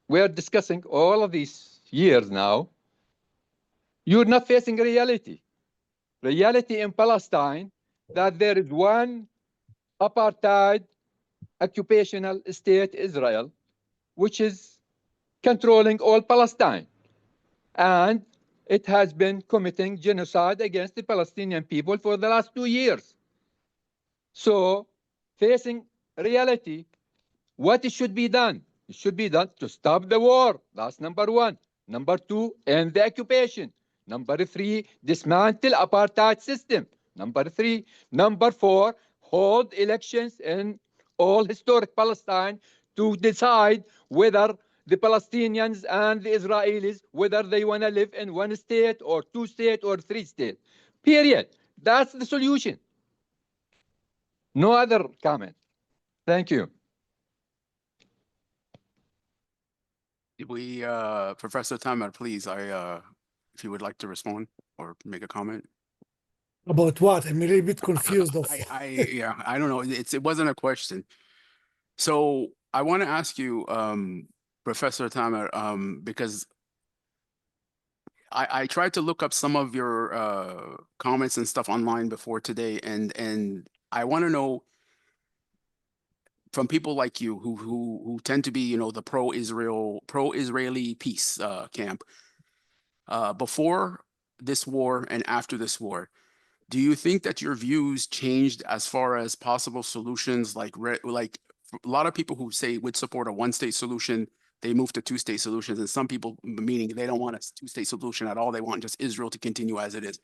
were discussing all of these years now, you're not facing reality. Reality in Palestine, that there is one apartheid occupational state, Israel, which is controlling all Palestine. And it has been committing genocide against the Palestinian people for the last 2 years. So, facing reality, what should be done? It should be done to stop the war. That's number one. Number two, end the occupation. Number three, dismantle apartheid system. Number four, hold elections in all historic Palestine to decide whether the Palestinians and the Israelis, whether they want to live in one state or two state or three state. Period. That's the solution. No other comment. Thank you. We, Professor Tamir, please, if you would like to respond or make a comment. About what? I'm a little bit confused of. Yeah, I don't know. It wasn't a question. So I want to ask you, Professor Tamir, because I tried to look up some of your comments and stuff online before today, and I want to know from people like you who tend to be, the pro-Israeli peace camp, before this war and after this war, do you think that your views changed as far as possible solutions? Like a lot of people who say would support a one-state solution, they move to two-state solutions, and some people, meaning they don't want a two-state solution at all, they want just Israel to continue as it is.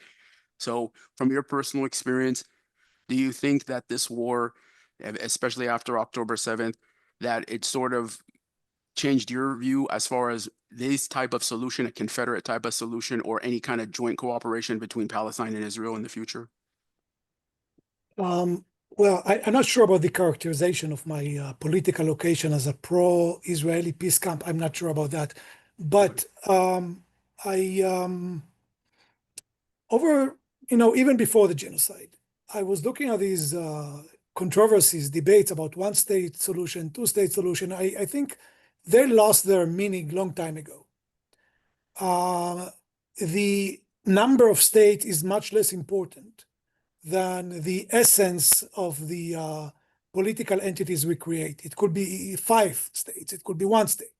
So from your personal experience, do you think that this war, especially after October 7th, that it sort of changed your view as far as this type of solution, a Confederate type of solution, or any kind of joint cooperation between Palestine and Israel in the future? Well, I'm not sure about the characterization of my political location as a pro-Israeli peace camp. I'm not sure about that. But even before the genocide, I was looking at these controversies, debates about one-state solution, two-state solution. I think they lost their meaning long time ago. The number of states is much less important than the essence of the political entities we create. It could be 5 states, it could be 1 state.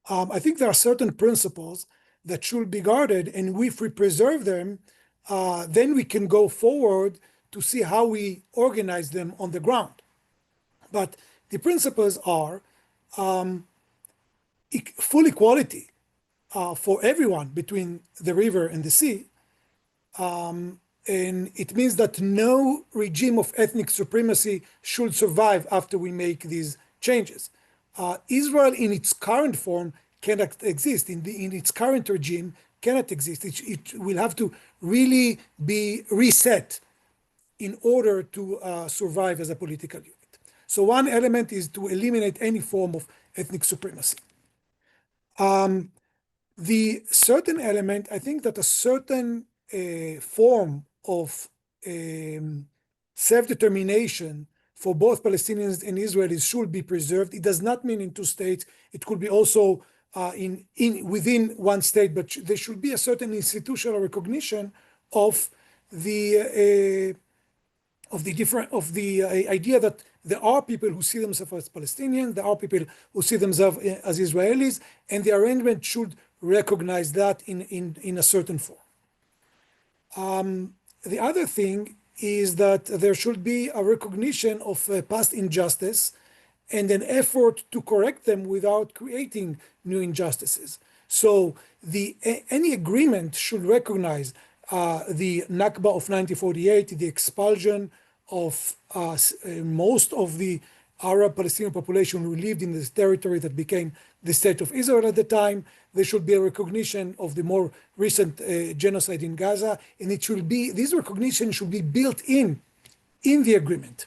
I think there are certain principles that should be guarded, and if we preserve them, then we can go forward to see how we organize them on the ground. But the principles are full equality for everyone between the river and the sea. And it means that no regime of ethnic supremacy should survive after we make these changes. Israel in its current form cannot exist, in its current regime cannot exist. It will have to really be reset in order to survive as a political unit. So one element is to eliminate any form of ethnic supremacy. The certain element, I think that a certain form of self-determination for both Palestinians and Israelis should be preserved. It does not mean in 2 states. It could be also within 1 state, but there should be a certain institutional recognition of the idea that there are people who see themselves as Palestinians, there are people who see themselves as Israelis, and the arrangement should recognize that in a certain form. The other thing is that there should be a recognition of past injustice and an effort to correct them without creating new injustices. So any agreement should recognize the Nakba of 1948, the expulsion of most of the Arab Palestinian population who lived in this territory that became the state of Israel at the time. There should be a recognition of the more recent genocide in Gaza, and this recognition should be built in the agreement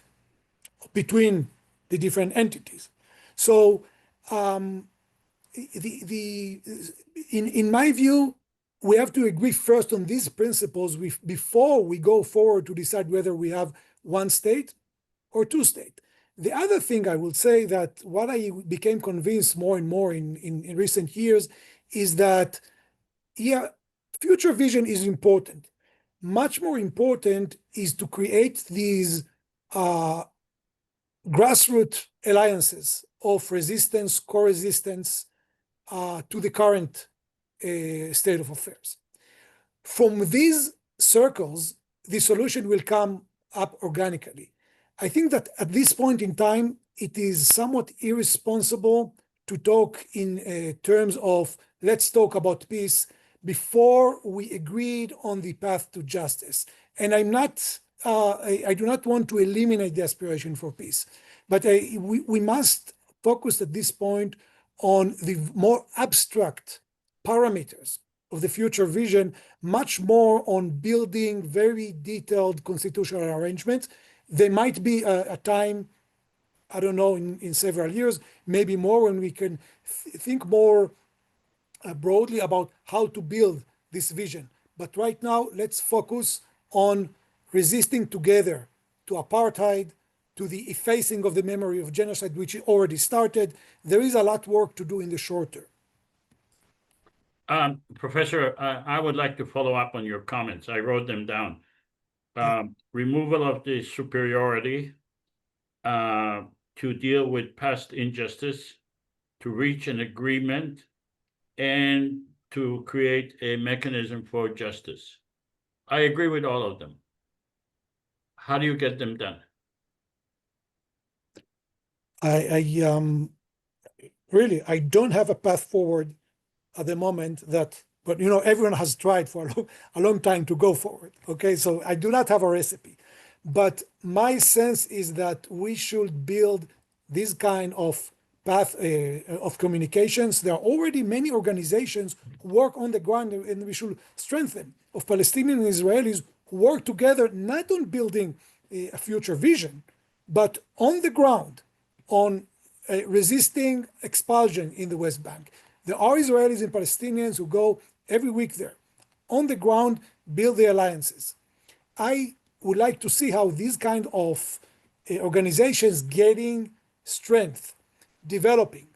between the different entities. So in my view, we have to agree first on these principles before we go forward to decide whether we have one state or two state. The other thing I will say that what I became convinced more and more in recent years is that, yeah, future vision is important. Much more important is to create these grassroots alliances of resistance, co-resistance to the current state of affairs. From these circles, the solution will come up organically. I think that at this point in time, it is somewhat irresponsible to talk in terms of let's talk about peace before we agreed on the path to justice. And I do not want to eliminate the aspiration for peace, but we must focus at this point on the more abstract parameters of the future vision, much more on building very detailed constitutional arrangements. There might be a time, I don't know, in several years, maybe more, when we can think more broadly about how to build this vision. But right now, let's focus on resisting together to apartheid, to the effacing of the memory of genocide, which already started. There is a lot of work to do in the short term. Professor, I would like to follow up on your comments. I wrote them down. Removal of the superiority to deal with past injustice, to reach an agreement, and to create a mechanism for justice. I agree with all of them. How do you get them done? Really, I don't have a path forward at the moment but everyone has tried for a long time to go forward. Okay, so I do not have a recipe, but my sense is that we should build this kind of path of communications. There are already many organizations who work on the ground, and we should strengthen, of Palestinian and Israelis who work together, not on building a future vision, but on the ground, on resisting expulsion in the West Bank. There are Israelis and Palestinians who go every week there, on the ground, build the alliances. I would like to see how these kind of organizations getting strength, developing.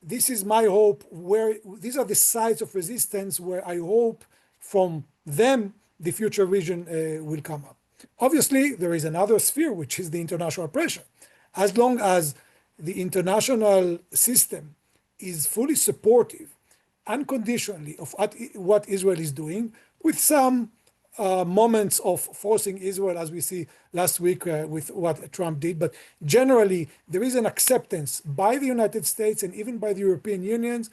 This is my hope, where these are the sides of resistance where I hope from them the future vision will come up. Obviously, there is another sphere, which is the international pressure. As long as the international system is fully supportive, unconditionally, of what Israel is doing, with some moments of forcing Israel, as we see last week with what Trump did. But generally, there is an acceptance by the United States and even by the European Union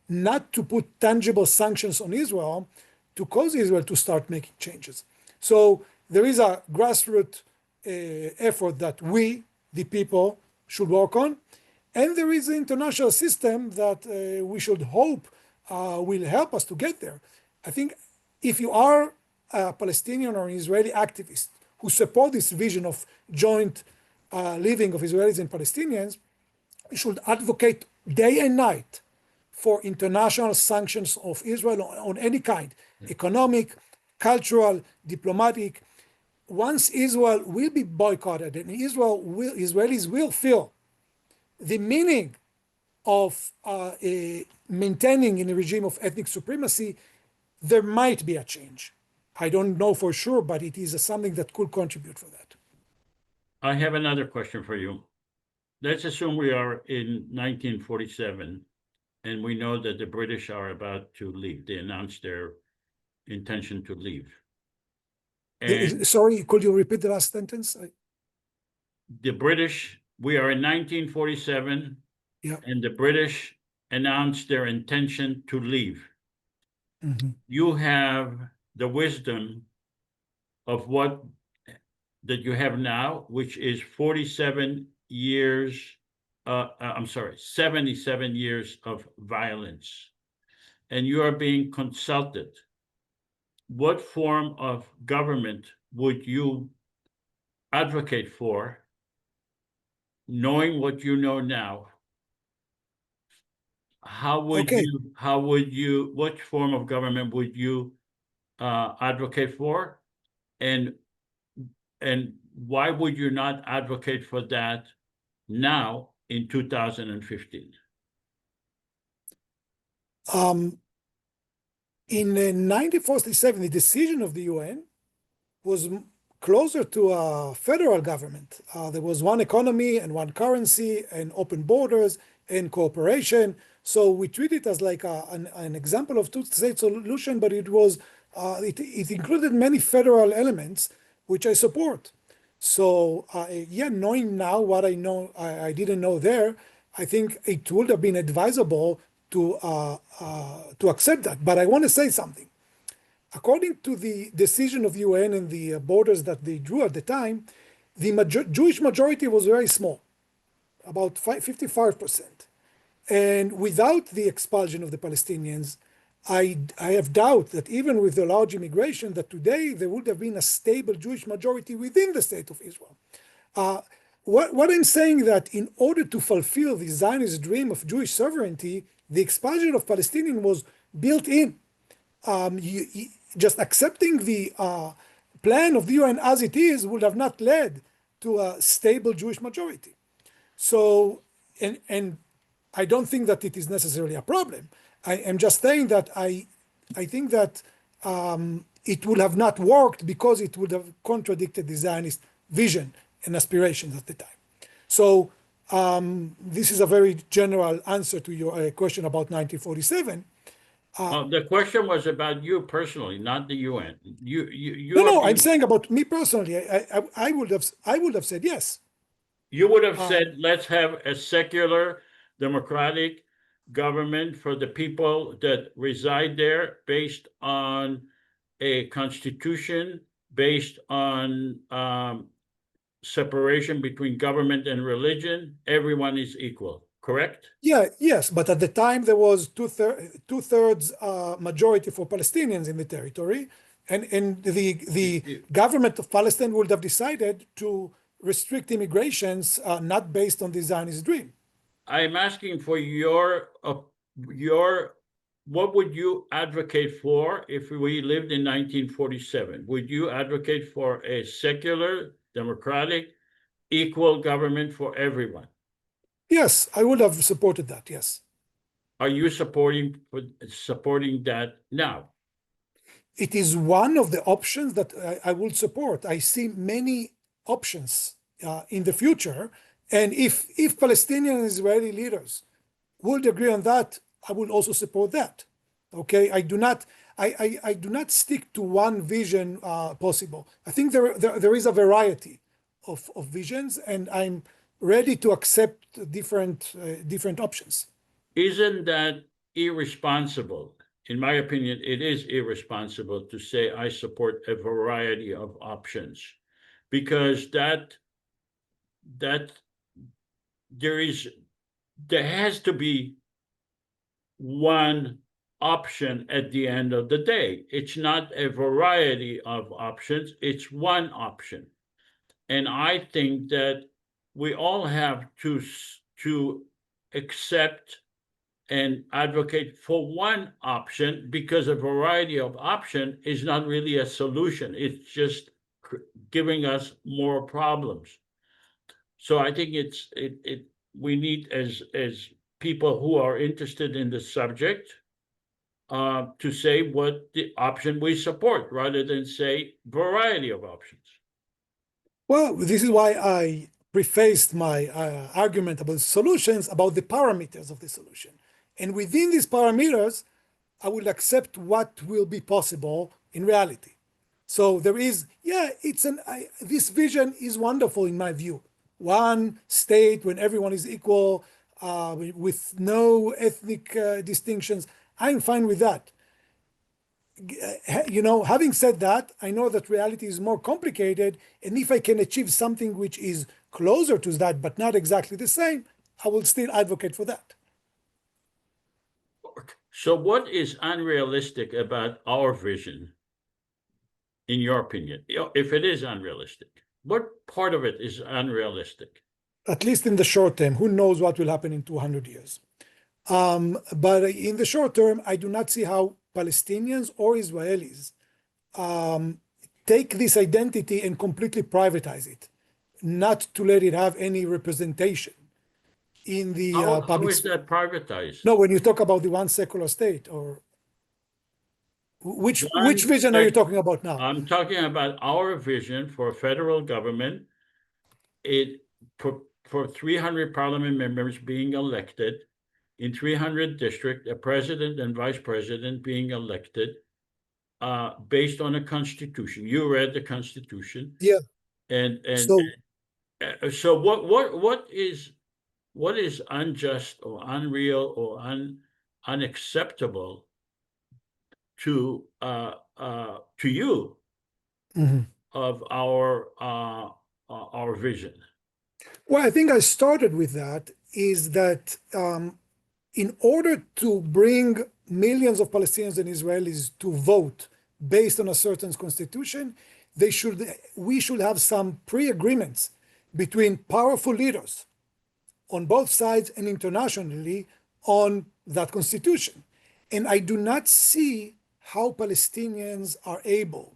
not to put tangible sanctions on Israel to cause Israel to start making changes. So there is a grassroots effort that we, the people, should work on. And there is an international system that we should hope will help us to get there. I think if you are a Palestinian or an Israeli activist who support this vision of joint living of Israelis and Palestinians, you should advocate day and night for international sanctions of Israel on any kind, economic, cultural, diplomatic. Once Israel will be boycotted and Israelis will feel the meaning of maintaining in a regime of ethnic supremacy, there might be a change. I don't know for sure, but it is something that could contribute for that. I have another question for you. Let's assume we are in 1947, and we know that the British are about to leave. They announced their intention to leave. And sorry, could you repeat the last sentence? the British We are in 1947, Yeah. and the British announced their intention to leave. Mhm. You have the wisdom of what that you have now, which is 47 years, I'm sorry, 77 years of violence. And you are being consulted. What form of government would you advocate for, knowing what you know now? Okay. What form of government would you advocate for? And why would you not advocate for that now in 2015? In 1947, the decision of the UN was closer to a federal government. There was one economy and one currency and open borders and cooperation. So we treat it as like an example of two-state solution, but it was it included many federal elements, which I support. So yeah, knowing now what I know, I didn't know there, I think it would have been advisable to accept that. But I want to say something. According to the decision of UN and the borders that they drew at the time, the Jewish majority was very small, about 55%. And without the expulsion of the Palestinians, I have doubt that even with the large immigration, that today there would have been a stable Jewish majority within the state of Israel. What I'm saying that in order to fulfill the Zionist dream of Jewish sovereignty, the expulsion of Palestinians was built in. Just accepting the plan of the UN as it is would have not led to a stable Jewish majority. So, and I don't think that it is necessarily a problem. I am just saying that I think that it would have not worked because it would have contradicted the Zionist vision and aspirations at the time. So this is a very general answer to your question about 1947. The question was about you personally, not the UN. No, I'm saying about me personally. I would have said yes. You would have said, let's have a secular, democratic government for the people that reside there, based on a constitution, based on separation between government and religion. Everyone is equal, correct? Yeah, yes, but at the time there was two-thirds majority for Palestinians in the territory, and the government of Palestine would have decided to restrict immigrations not based on the Zionist dream. I'm asking for your what would you advocate for if we lived in 1947? Would you advocate for a secular, democratic, equal government for everyone? Yes, I would have supported that, yes. Are you supporting that now? It is one of the options that I would support. I see many options in the future, and if Palestinian and Israeli leaders would agree on that, I would also support that. Okay, I do not stick to one vision possible. I think there is a variety of visions, and I'm ready to accept different options. Isn't that irresponsible? In my opinion, it is irresponsible to say I support a variety of options, because that there has to be one option at the end of the day. It's not a variety of options, it's one option. And I think that we all have to accept and advocate for one option, because a variety of option is not really a solution. It's just giving us more problems. So I think we need, as people who are interested in the subject, to say what the option we support, rather than say variety of options. Well, this is why I prefaced my argument about solutions, about the parameters of the solution. And within these parameters, I will accept what will be possible in reality. So there is, yeah, this vision is wonderful in my view. one state when everyone is equal, with no ethnic distinctions. I'm fine with that. Having said that, I know that reality is more complicated, and if I can achieve something which is closer to that, but not exactly the same, I will still advocate for that. So what is unrealistic about our vision, in your opinion? If it is unrealistic, what part of it is unrealistic? At least in the short term, who knows what will happen in 200 years. But in the short term, I do not see how Palestinians or Israelis take this identity and completely privatize it, not to let it have any representation in the How public is that privatized? No, when you talk about the one secular state, or which One vision are you sec- talking about now? I'm talking about our vision for federal government. For 300 parliament members being elected in 300 districts, a president and vice president being elected based on a constitution. You read the constitution. Yeah. And So what is unjust or unreal or unacceptable to you mhm. of our vision? Well, I think I started with that, is that in order to bring millions of Palestinians and Israelis to vote based on a certain constitution, we should have some pre-agreements between powerful leaders on both sides and internationally on that constitution. And I do not see how Palestinians are able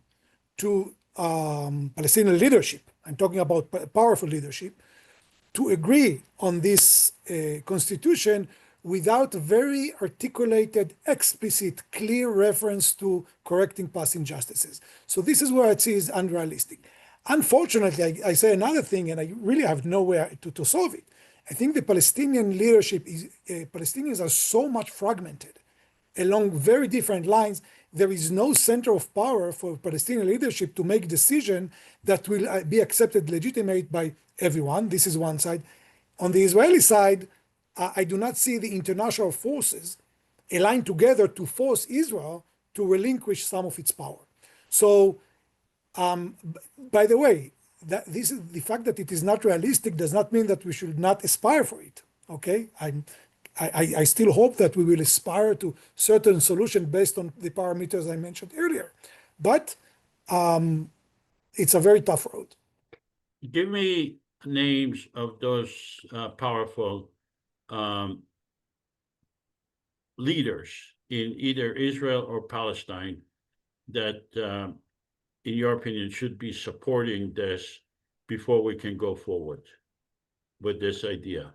to, Palestinian leadership, I'm talking about powerful leadership, to agree on this constitution without very articulated, explicit, clear reference to correcting past injustices. So this is where I see is unrealistic. Unfortunately, I say another thing, and I really have nowhere to solve it. I think the Palestinian leadership Palestinians are so much fragmented along very different lines. There is no center of power for Palestinian leadership to make decision that will be accepted, legitimate by everyone. This is one side. On the Israeli side, I do not see the international forces aligned together to force Israel to relinquish some of its power. So, by the way, this is the fact that it is not realistic does not mean that we should not aspire for it. Okay, I still hope that we will aspire to certain solution based on the parameters I mentioned earlier, but it's a very tough road. Give me names of those powerful leaders in either Israel or Palestine that, in your opinion, should be supporting this before we can go forward with this idea.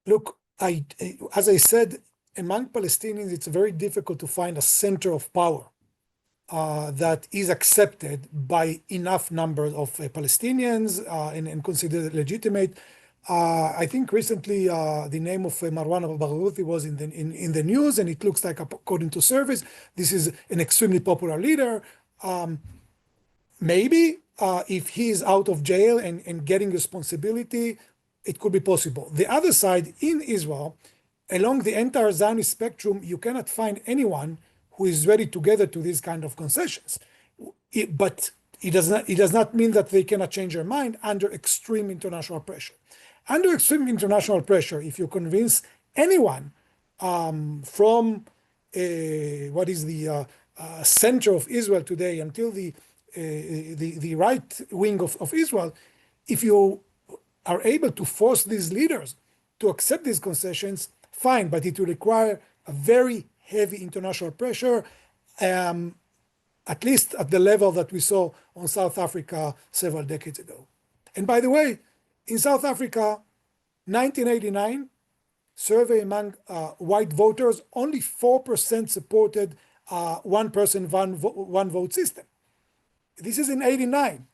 Look, as I said, among Palestinians, it's very difficult to find a center of power that is accepted by enough numbers of Palestinians and considered legitimate. I think recently the name of Marwan al-Baghouthi was in the news, and it looks like, according to surveys, this is an extremely popular leader. Maybe if he is out of jail and getting responsibility, it could be possible. The other side, in Israel, along the entire Zionist spectrum, you cannot find anyone who is ready to gather to these kind of concessions. But it does not mean that they cannot change their mind under extreme international pressure. Under extreme international pressure, if you convince anyone from what is the center of Israel today until the right wing of Israel, if you are able to force these leaders to accept these concessions, fine, but it will require a very heavy international pressure, at least at the level that we saw on South Africa several decades ago. And by the way, in South Africa, 1989, survey among white voters, only 4% supported one person, one vote system. This is in 89.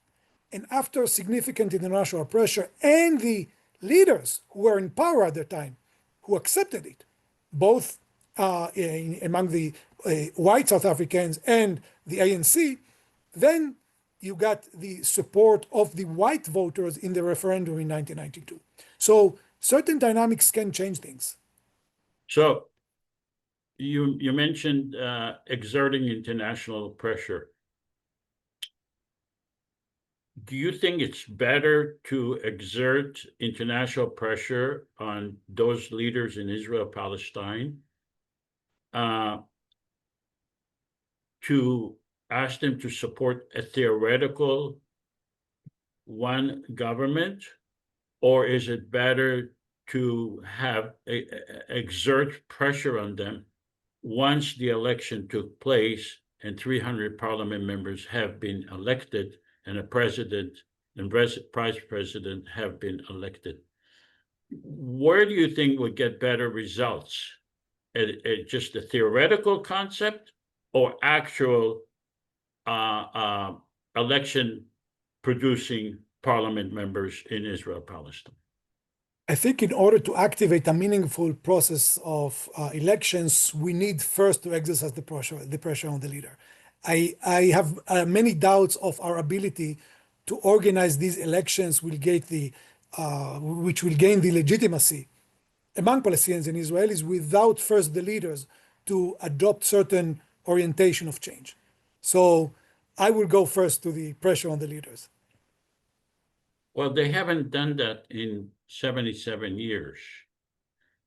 And after significant international pressure and the leaders who were in power at the time, who accepted it, both among the white South Africans and the ANC, then you got the support of the white voters in the referendum in 1992. So certain dynamics can change things. So you mentioned exerting international pressure. Do you think it's better to exert international pressure on those leaders in Israel, Palestine, to ask them to support a theoretical one government, or is it better to have exert pressure on them once the election took place and 300 parliament members have been elected and a president and vice president have been elected? Where do you think would get better results? Just a theoretical concept or actual election producing parliament members in Israel, Palestine? I think in order to activate a meaningful process of elections, we need first to exercise the pressure on the leader. I have many doubts of our ability to organize these elections which will gain the legitimacy among Palestinians and Israelis without first the leaders to adopt certain orientation of change. So I will go first to the pressure on the leaders. Well, they haven't done that in 77 years.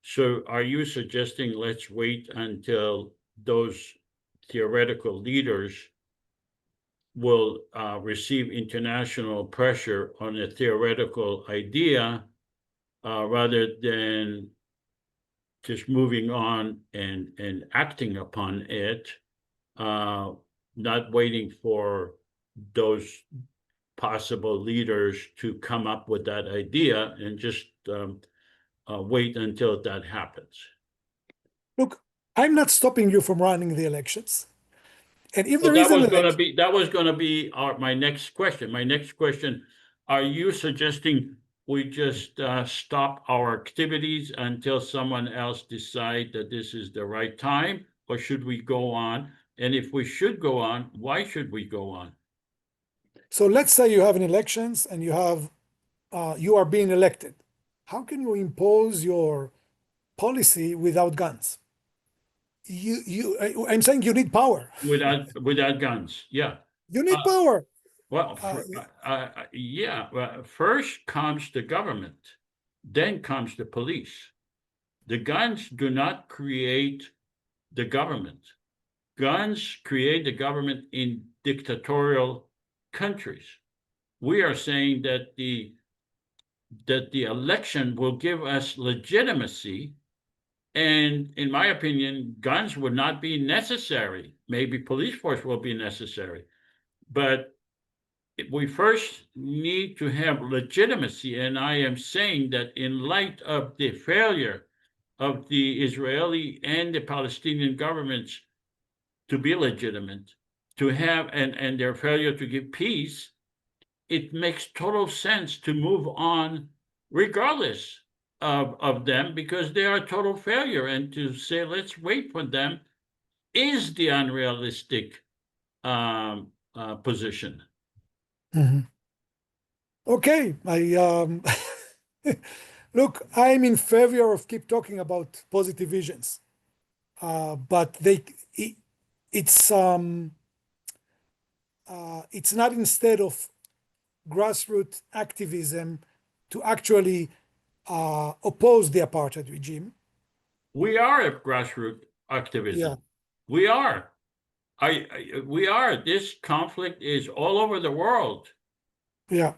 So are you suggesting let's wait until those theoretical leaders will receive international pressure on a theoretical idea rather than just moving on and acting upon it, not waiting for those possible leaders to come up with that idea and just wait until that happens? Look, I'm not stopping you from running the elections. And if Well, there is that an was going to be my next question. My next question, are you suggesting we just stop our activities until someone else decides that this is the right time, or should we go on? And if we should go on, why should we go on? So let's say you have an elections and you are being elected. How can you impose your policy without guns? I'm saying you need power. Without guns, yeah. You need power. Well, yeah. Well, first comes the government, then comes the police. The guns do not create the government. Guns create the government in dictatorial countries. We are saying that the election will give us legitimacy, and in my opinion, guns would not be necessary. Maybe police force will be necessary, but we first need to have legitimacy. And I am saying that in light of the failure of the Israeli and the Palestinian governments to be legitimate, to have, and their failure to give peace, it makes total sense to move on regardless of them, because they are a total failure. And to say, let's wait for them is the unrealistic position. Mm-hmm. Okay, look, I'm in favor of keep talking about positive visions, but it's not instead of grassroots activism to actually oppose the apartheid regime. We are a grassroots activism. Yeah. We are. We are. This conflict is all over the world. Yeah.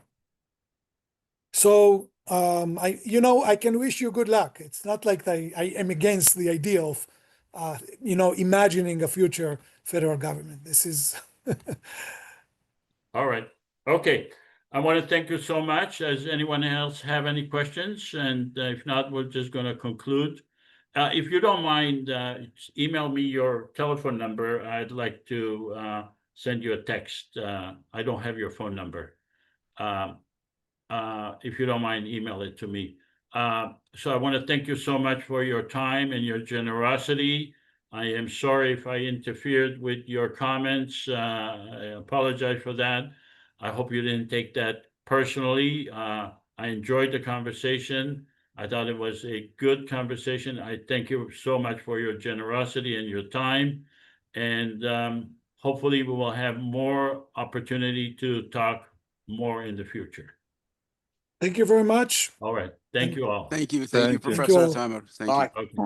So I can wish you good luck. It's not like I am against the idea of imagining a future federal government. This is All right. Okay. I want to thank you so much. Does anyone else have any questions? And if not, we're just going to conclude. If you don't mind, email me your telephone number. I'd like to send you a text. I don't have your phone number. If you don't mind, email it to me. So I want to thank you so much for your time and your generosity. I am sorry if I interfered with your comments. I apologize for that. I hope you didn't take that personally. I enjoyed the conversation. I thought it was a good conversation. I thank you so much for your generosity and your time. And hopefully we will have more opportunity to talk more in the future. Thank you very much. All right. Thank you all. Thank you, Thank you. Professor all. Tamir. Thank Bye. you. Okay.